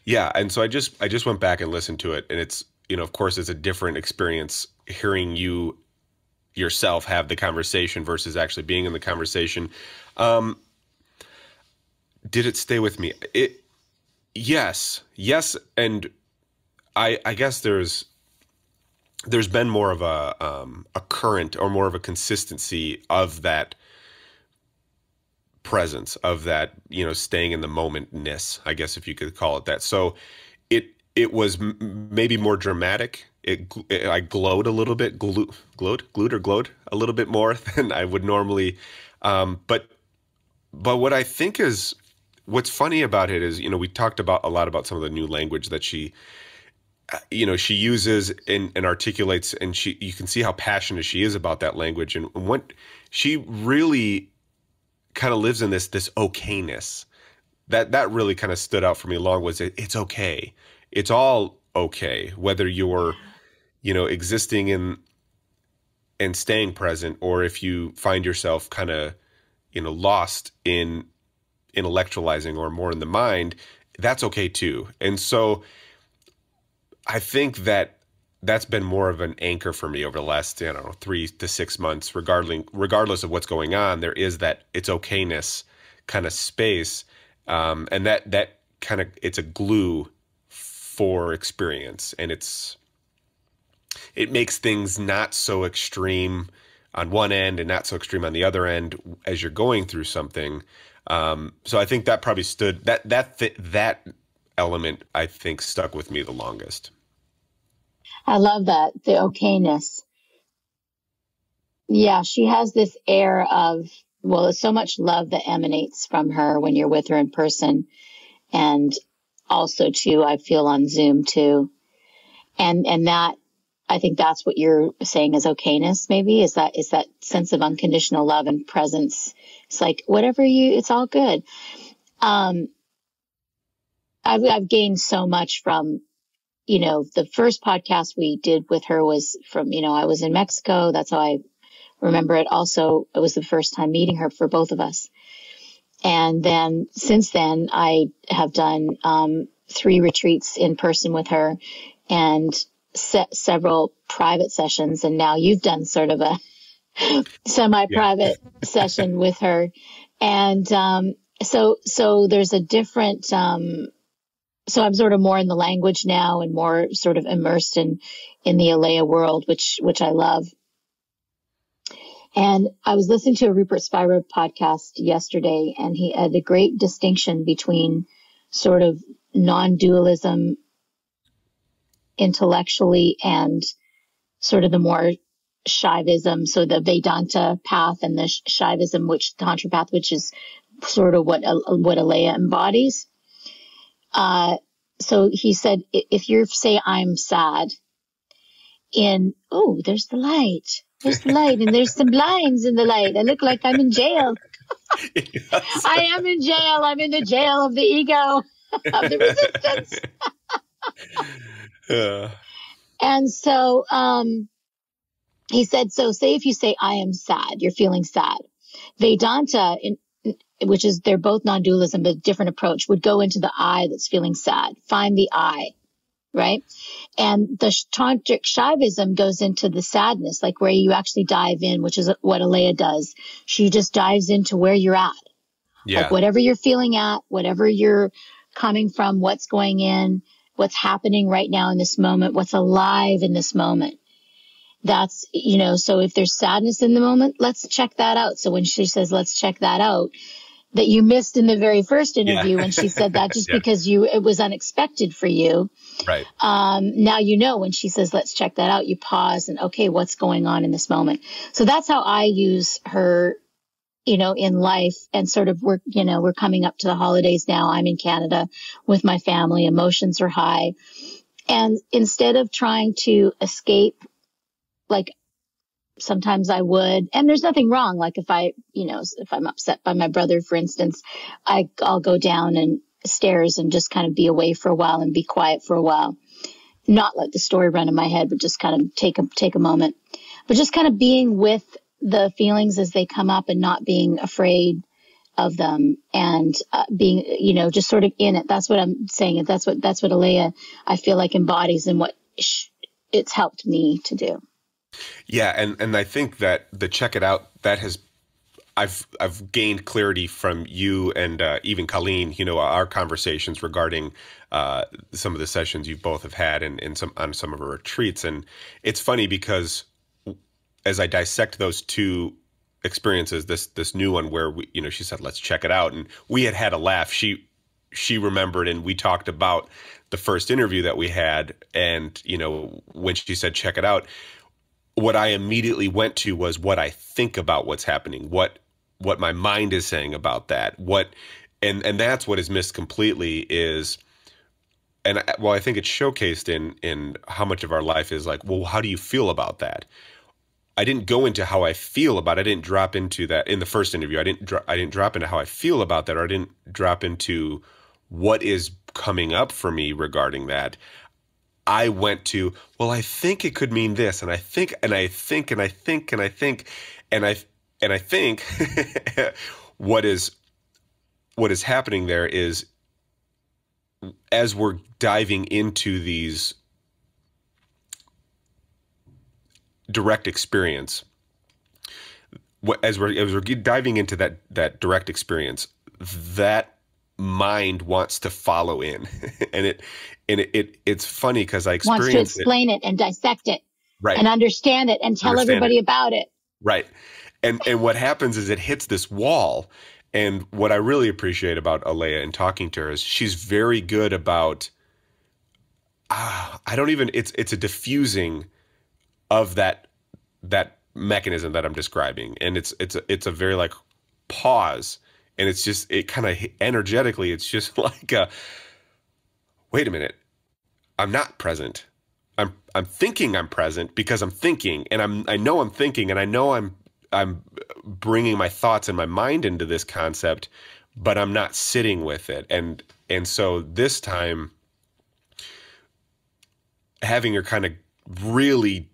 Yeah, and so I just went back and listened to it, and it's, of course, it's a different experience hearing you yourself have the conversation versus actually being in the conversation. Did it stay with me? Yes, and I guess there's been more of a current or more of a consistency of that presence, of that, staying in the momentness, I guess, if you could call it that. So it was maybe more dramatic. I glowed a little bit, glowed a little bit more than I would normally. But what I think is what's funny about it is, we talked a lot about some of the new language that she uses and articulates, and you can see how passionate she is about that language. And what she really kind of lives in this okayness that really kind of stood out for me long was it's okay. It's all okay, whether you're, existing in and staying present, or if you find yourself kind of, lost in intellectualizing or more in the mind, that's okay too. And so I think that's been more of an anchor for me over the last, 3 to 6 months, regardless of what's going on. There is that it's okayness kind of space. And that kind of, it's a glue for experience, and it makes things not so extreme on one end and not so extreme on the other end as you're going through something. So I think that probably that element, I think, stuck with me the longest. I love that, the okayness. Yeah, she has this air of, there's so much love that emanates from her when you're with her in person, and also too, I feel on Zoom too. And that, I think that's what you're saying is okayness, maybe, is that sense of unconditional love and presence. It's like, it's all good. I've gained so much from, the first podcast we did with her was from, I was in Mexico. That's how I remember it. Also, it was the first time meeting her for both of us. And then since then, I have done 3 retreats in person with her and several private sessions. And now you've done sort of a semi-private session with her. And so there's a different, so I'm sort of more in the language now and more sort of immersed in the Alaya world, which I love. And I was listening to a Rupert Spira podcast yesterday, and he had a great distinction between sort of non-dualism intellectually and sort of the more Shaivism, so the Vedanta path and the Shaivism, which Tantra path, which is sort of what Alaya embodies. So he said, if you say I'm sad, there's the light. There's the light, and there's some blinds in the light. I look like I'm in jail. Yes. I am in jail. I'm in the jail of the ego, of the resistance. And so, he said, so say if you say, I am sad, you're feeling sad. Vedanta, which is, they're both non-dualism, but different approach, would go into the I that's feeling sad. Find the I, right? And the tantric Shaivism goes into the sadness, like where you actually dive in, which is what Alaya does. She just dives into where you're at. Yeah. Like whatever you're feeling at, whatever you're coming from, what's going in, what's happening right now in this moment, what's alive in this moment. That's, so if there's sadness in the moment, let's check that out. So when she says, let's check that out, that you missed in the very first interview when she said that, just because it was unexpected for you. Right. Now, when she says, let's check that out, you pause and, okay, what's going on in this moment? So that's how I use her, in life, and sort of we're coming up to the holidays now. I'm in Canada with my family. Emotions are high. And instead of trying to escape, like sometimes I would, and there's nothing wrong. Like if I'm upset by my brother, for instance, I'll go down and stairs and just kind of be away for a while and be quiet for a while. Not let the story run in my head, but just kind of take a moment, but just kind of being with the feelings as they come up and not being afraid of them, and being, just sort of in it. That's what I'm saying. That's what Alaya, I feel like, embodies, and what it's helped me to do. Yeah, and I think that the check it out, that has, I've gained clarity from you and even Colleen, our conversations regarding some of the sessions you both have had and on some of our retreats. And it's funny because as I dissect those two experiences, this new one where she said, let's check it out, and we had a laugh. She remembered, and we talked about the first interview that we had, and when she said check it out, what I immediately went to was what I think about what's happening, what my mind is saying about that, and that's what is missed completely is, and I think it's showcased in how much of our life is like, well, how do you feel about that? I didn't go into how I feel about it. I didn't drop into that in the first interview. I didn't drop into how I feel about that, or I didn't drop into what is coming up for me regarding that. I went to, well, I think it could mean this, and I think, and I think, and I think, and I think, and I think what is happening there is, as we're diving into these direct experience, as we're diving into that direct experience, that mind wants to follow in, and it's funny because I experienced wants to explain it and dissect it, right, and understand it and tell everybody about it, right. And what happens is it hits this wall. And what I really appreciate about Alaya and talking to her is she's very good about it's a diffusing of that mechanism that I'm describing, and it's a very like pause. And it's just, it kind of energetically, it's just like wait a minute, I'm not present. I'm thinking I'm present because I'm thinking, and I know I'm thinking, and I know I'm bringing my thoughts and my mind into this concept, but I'm not sitting with it. And so this time, having her kind of really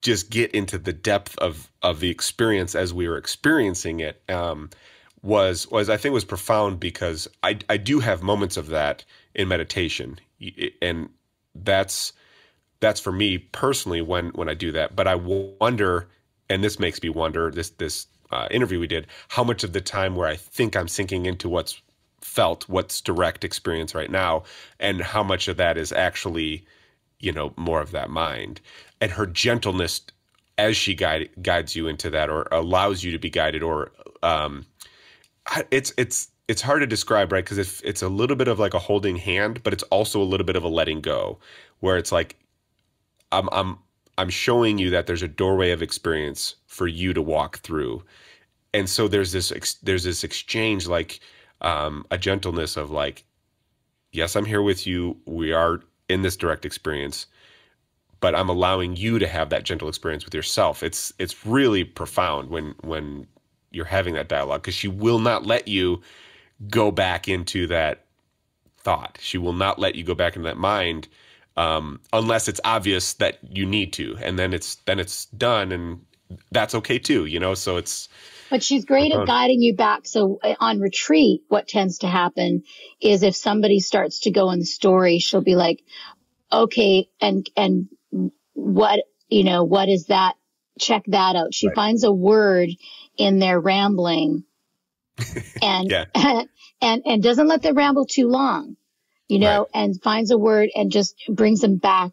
just get into the depth of the experience as we were experiencing it, was I think was profound, because I do have moments of that in meditation, and that's for me personally when I do that. But I wonder, and this makes me wonder, this interview we did, how much of the time where I think I'm sinking into what's direct experience right now, and how much of that is actually more of that mind, and her gentleness as she guides you into that, or allows you to be guided, or it's hard to describe, right? Because it's a little bit of like a holding hand, but it's also a little bit of a letting go, where it's like I'm showing you that there's a doorway of experience for you to walk through, and so there's this exchange, like a gentleness of like, yes, I'm here with you. We are in this direct experience, but I'm allowing you to have that gentle experience with yourself. It's really profound when you're having that dialogue, because she will not let you go back into that thought. She will not let you go back into that mind unless it's obvious that you need to, and then it's done, and that's okay too, so it's. But she's great at guiding you back. So on retreat, what tends to happen is if somebody starts to go in the story, she'll be like, okay, and what is that? Check that out. She finds a word in their rambling and and doesn't let them ramble too long, and finds a word and just brings them back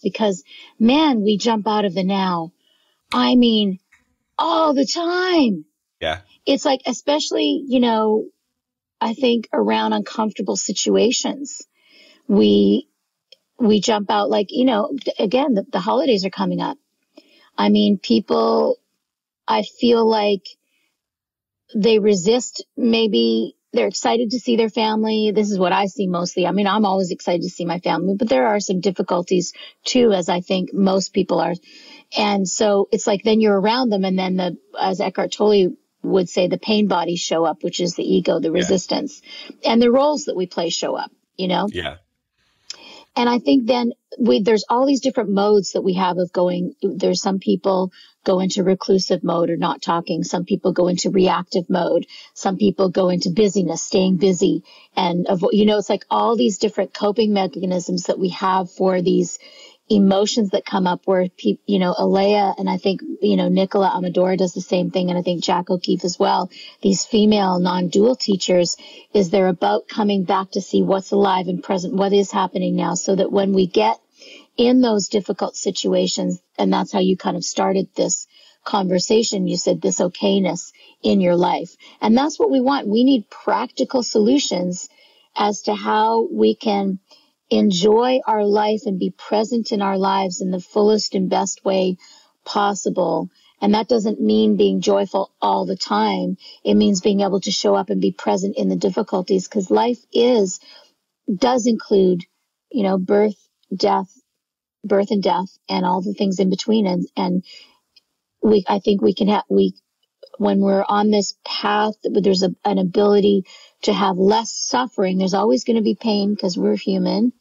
because, man, we jump out of the now. I mean, all the time. Yeah. It's like, especially, I think around uncomfortable situations, we jump out like, again, the holidays are coming up. I mean, people, I feel like they resist. Maybe they're excited to see their family. This is what I see mostly. I mean, I'm always excited to see my family, but there are some difficulties too, as I think most people are. And so it's like, then you're around them. And then as Eckhart Tolle would say, the pain bodies show up, which is the ego, the resistance, and the roles that we play show up, Yeah. And I think then there's all these different modes that we have of going. There's some people go into reclusive mode or not talking. Some people go into reactive mode. Some people go into busyness, staying busy. And, it's like all these different coping mechanisms that we have for these emotions that come up where people, Alaya, and I think, Nicola Amador does the same thing. And I think Jack O'Keefe as well. These female non-dual teachers is they're about coming back to see what's alive and present, what is happening now, so that when we get in those difficult situations, and that's how you kind of started this conversation, you said this okayness in your life. And that's what we want. We need practical solutions as to how we can enjoy our life and be present in our lives in the fullest and best way possible. And that doesn't mean being joyful all the time. It means being able to show up and be present in the difficulties, because life does include, birth and death and all the things in between. And I think we can when we're on this path, there's an ability to have less suffering. There's always going to be pain because we're human.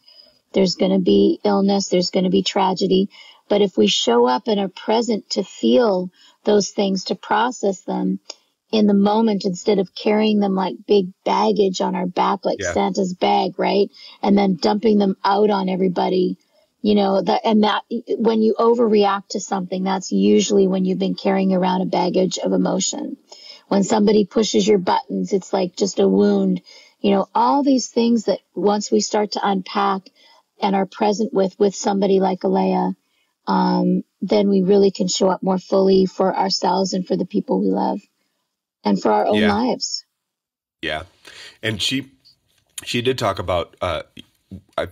There's going to be illness. There's going to be tragedy. But if we show up and are present to feel those things, to process them in the moment, instead of carrying them like big baggage on our back, like Santa's bag, right? And then dumping them out on everybody, that when you overreact to something, that's usually when you've been carrying around a baggage of emotion. When somebody pushes your buttons, it's like just a wound, all these things that once we start to unpack and are present with somebody like Alaya, then we really can show up more fully for ourselves and for the people we love and for our own lives. Yeah. And she did talk about,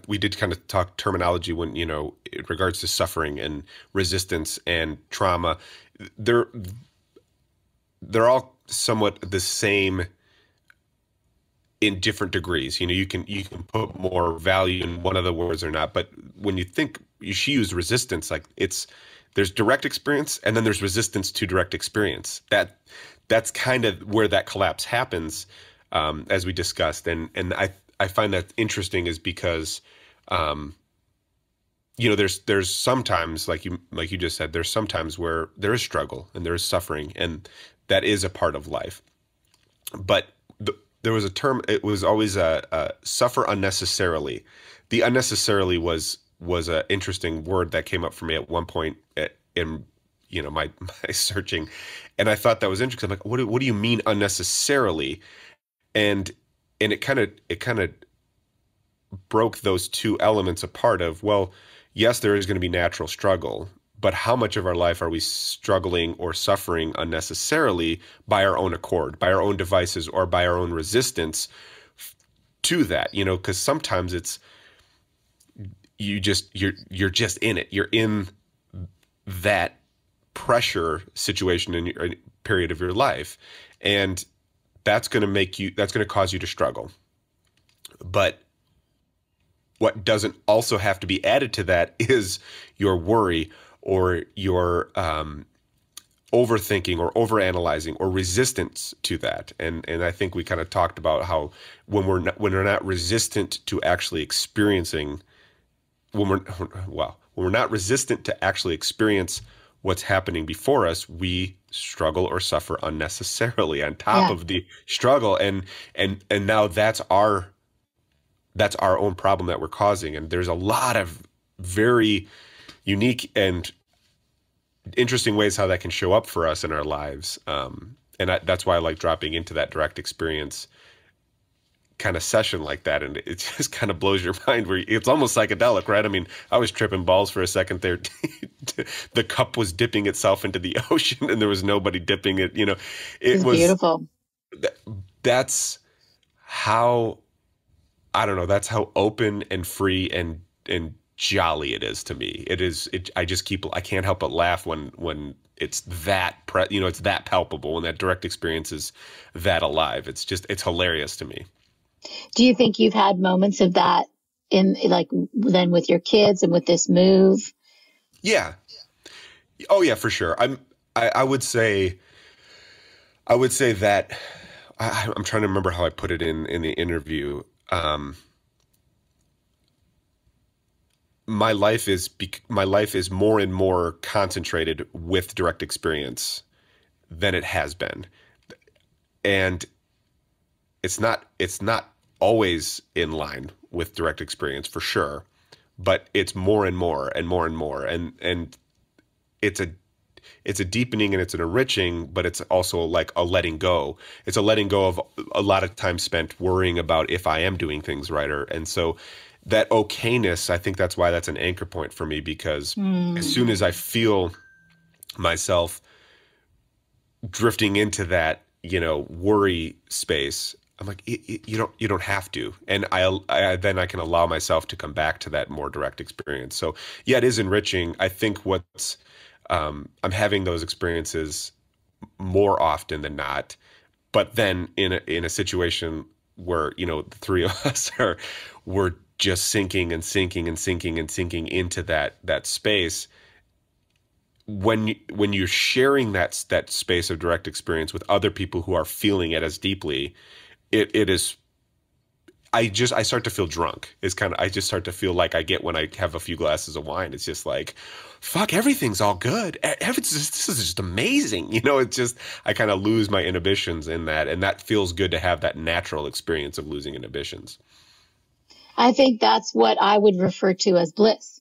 we did kind of talk terminology when, in regards to suffering and resistance and trauma. They're all somewhat the same in different degrees. You can put more value in one of the words or not, but when you think, she used resistance, like there's direct experience and then there's resistance to direct experience. That's kind of where that collapse happens, as we discussed. And I find that interesting is because, there's sometimes, like you just said, there's sometimes where there is struggle and there is suffering, and that is a part of life. But there was a term, it was always suffer unnecessarily. The unnecessarily was an interesting word that came up for me at one point in my searching, and I thought that was interesting. I'm like, what do you mean unnecessarily? And it kind of broke those two elements apart of, well, yes, there is going to be natural struggle, but how much of our life are we struggling or suffering unnecessarily by our own accord, by our own devices, or by our own resistance to that? Because sometimes it's you're just in it. You're in that pressure situation in your period of your life, and that's going to cause you to struggle. But what doesn't also have to be added to that is your worry or your overthinking or overanalyzing or resistance to that. And I think we kind of talked about how when we're not resistant to actually experiencing when we're not resistant to actually experience what's happening before us, we struggle or suffer unnecessarily on top of the struggle. And now that's our own problem that we're causing. And there's a lot of very unique and interesting ways how that can show up for us in our lives. That's why I like dropping into that direct experience kind of session like that. And it just kind of blows your mind where it's almost psychedelic, right? I mean, I was tripping balls for a second there. The cup was dipping itself into the ocean and there was nobody dipping it. It was beautiful. That's how, I don't know, that's how open and free and jolly it is to me. I can't help but laugh when it's that, it's that palpable, when that direct experience is that alive. It's hilarious to me. Do you think you've had moments of that then with your kids and with this move? Yeah. Oh yeah, for sure. I would say that I'm trying to remember how I put it in the interview. My life is more and more concentrated with direct experience than it has been. And it's not always in line with direct experience for sure, but it's more and more and more and more. And it's a deepening and it's an enriching, but it's also like a letting go. It's a letting go of a lot of time spent worrying about if I am doing things right. And so that okayness, I think that's why that's an anchor point for me, because as soon as I feel myself drifting into that, worry space, I'm like, you don't have to. And then I can allow myself to come back to that more direct experience. So yeah, it is enriching. I think I'm having those experiences more often than not, but then in a situation where, the three of us we're just sinking and sinking and sinking and sinking into that space. When you're sharing that space of direct experience with other people who are feeling it as deeply, it is. I start to feel drunk. I just start to feel like I get when I have a few glasses of wine. It's just like, fuck, everything's all good. This is just amazing. It's just, I kind of lose my inhibitions in that. And that feels good to have that natural experience of losing inhibitions. I think that's what I would refer to as bliss.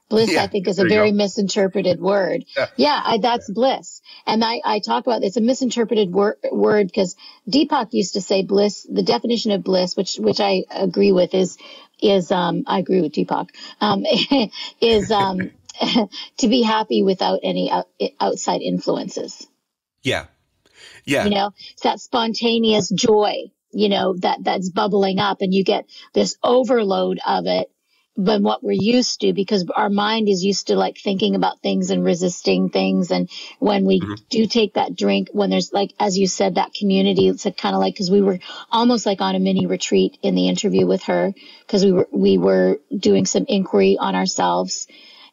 Bliss, I think, is a very misinterpreted word. That's bliss. And I talk about it's a misinterpreted word because Deepak used to say bliss, the definition of bliss, which I agree with is I agree with Deepak, is to be happy without any outside influences. Yeah. Yeah. It's that spontaneous joy, that's bubbling up and you get this overload of it than what we're used to, because our mind is used to like thinking about things and resisting things. And when we do take that drink, when there's like, as you said, that community, it's kind of like, cause we were almost like on a mini retreat in the interview with her, cause we were doing some inquiry on ourselves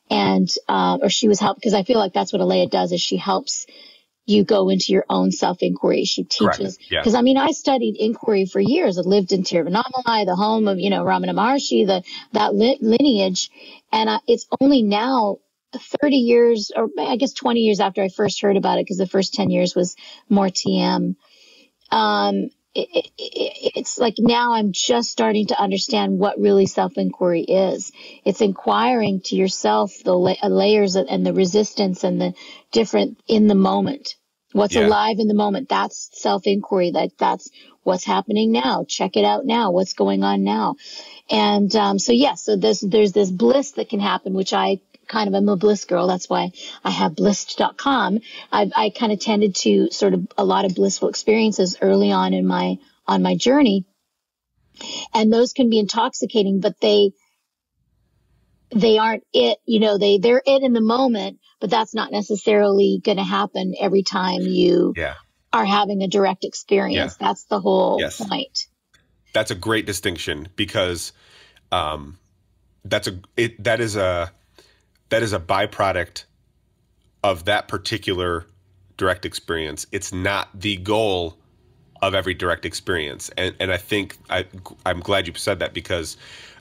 and, or she was helping, cause I feel like that's what Alaya does is she helps you go into your own self-inquiry. She teaches, because I studied inquiry for years. I lived in Tiruvannamalai, the home of, Ramana Maharshi, that lineage. And it's only now 30 years, or I guess 20 years after I first heard about it, because the first 10 years was more TM. It's like now I'm just starting to understand what really self-inquiry is. It's inquiring to yourself, the layers and the resistance and the different in the moment. What's alive in the moment. That's self-inquiry. That's what's happening now. Check it out now. What's going on now? And so there's this bliss that can happen, which I kind of am a bliss girl. That's why I have blissed.com. I kind of tended to sort of a lot of blissful experiences early on my journey. And those can be intoxicating, but they aren't it, they're it in the moment, but that's not necessarily going to happen every time you are having a direct experience. Yeah. That's the whole point. That's a great distinction because, that is a byproduct of that particular direct experience. It's not the goal of every direct experience. And I think I'm glad you said that because,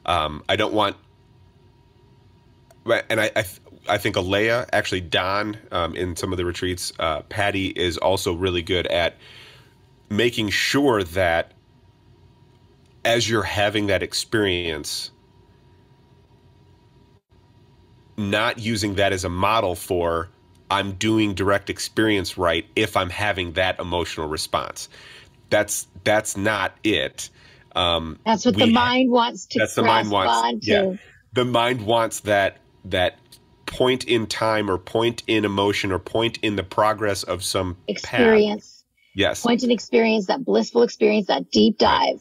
I don't want and I think Alaya, actually Don, in some of the retreats, Patty is also really good at making sure that as you're having that experience, not using that as a model for I'm doing direct experience right if I'm having that emotional response. That's not it. That's what the mind wants to grasp on to. Yeah, the mind wants that point in time or point in emotion or point in the progress of some experience. Path. Yes. Point in experience, that blissful experience, that deep dive.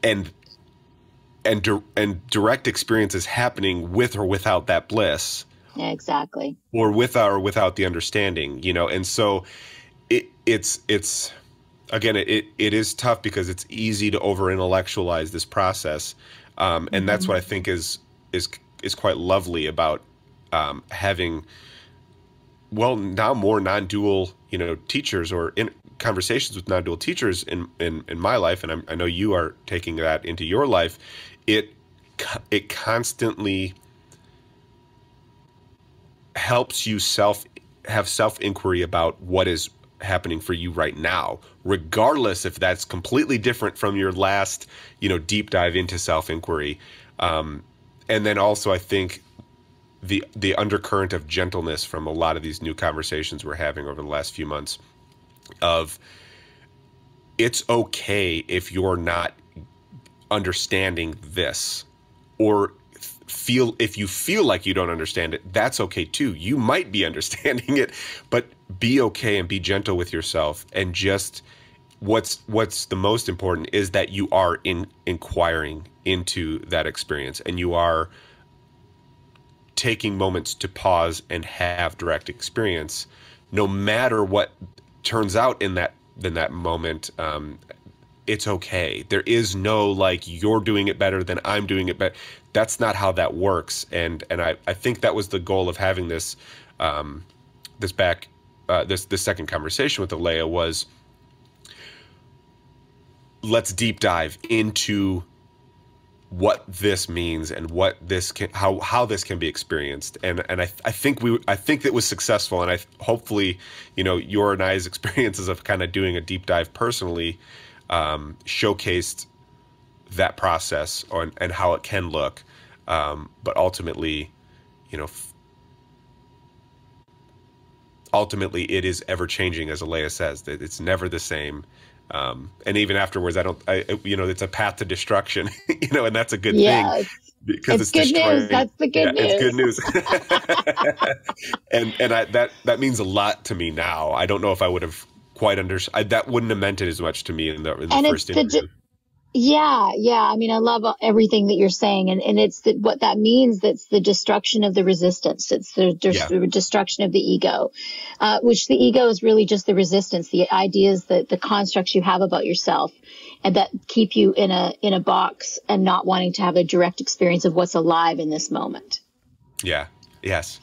Right. And direct experience is happening with or without that bliss. Yeah, exactly. Or with or without the understanding, and so it's again, it is tough because it's easy to over intellectualize this process, and that's what I think is quite lovely about having now more non-dual teachers or in conversations with non-dual teachers in my life, and I know you are taking that into your life. It constantly helps you have self-inquiry about what is happening for you right now, regardless if that's completely different from your last, deep dive into self-inquiry. And then also, I think the undercurrent of gentleness from a lot of these new conversations we're having over the last few months of it's okay if you're not understanding this, or if you feel like you don't understand it, that's okay too. You might be understanding it, but be okay and be gentle with yourself. And just what's the most important is that you are inquiring into that experience, and you are taking moments to pause and have direct experience, no matter what turns out in that moment. It's okay. There is no like you're doing it better than I'm doing it better. That's not how that works. And I think that was the goal of having this this second conversation with Alaya was, let's deep dive into what this means and what this can, how this can be experienced. And I think that was successful. And hopefully, your and I's experiences of kind of doing a deep dive personally showcased that process and how it can look. But ultimately, ultimately it is ever changing, as Alaya says, that it's never the same. And even afterwards, it's a path to destruction, and that's a good thing because it's good destroying. News. That's the good news. It's good news. and that means a lot to me now. I don't know if I would have quite understood. That wouldn't have meant it as much to me in the first interview. Yeah. I mean, I love everything that you're saying, and it's what that means. That's the destruction of the resistance. It's the destruction of the ego, which the ego is really just the resistance, the ideas, the constructs you have about yourself, and that keep you in a box and not wanting to have a direct experience of what's alive in this moment. Yeah. Yes.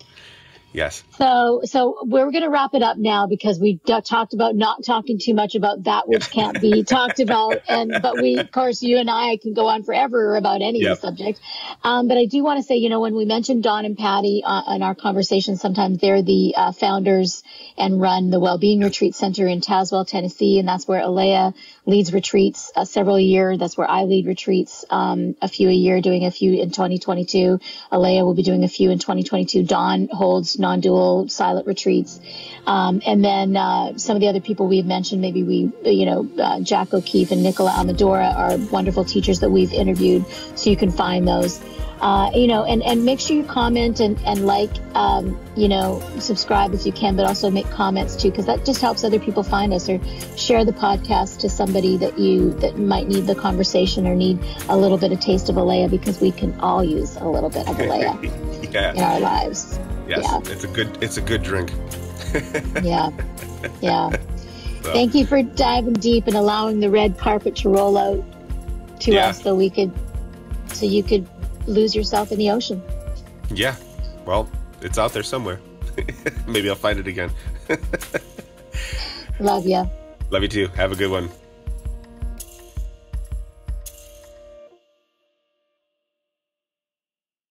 So we're going to wrap it up now because we talked about not talking too much about that which can't be talked about. But we, of course, you and I can go on forever about any of the subject. But I do want to say, when we mentioned Don and Patty in our conversation, sometimes they're the founders and run the Wellbeing Retreat Center in Tazewell, Tennessee. And that's where Alaya leads retreats several a year. That's where I lead retreats a few a year, doing a few in 2022. Alaya will be doing a few in 2022. Don holds non-dual silent retreats. And then some of the other people we've mentioned, maybe Jack O'Keefe and Nicola Amadora are wonderful teachers that we've interviewed. So you can find those, and make sure you comment and like, subscribe if you can, but also make comments too, because that just helps other people find us, or share the podcast to somebody that might need the conversation or need a little bit of taste of Alaya, because we can all use a little bit of Alaya in our lives. Yes, yeah. It's a good drink. Yeah. So. Thank you for diving deep and allowing the red carpet to roll out to us so you could lose yourself in the ocean. Yeah. Well, it's out there somewhere. Maybe I'll find it again. Love you. Love you too. Have a good one.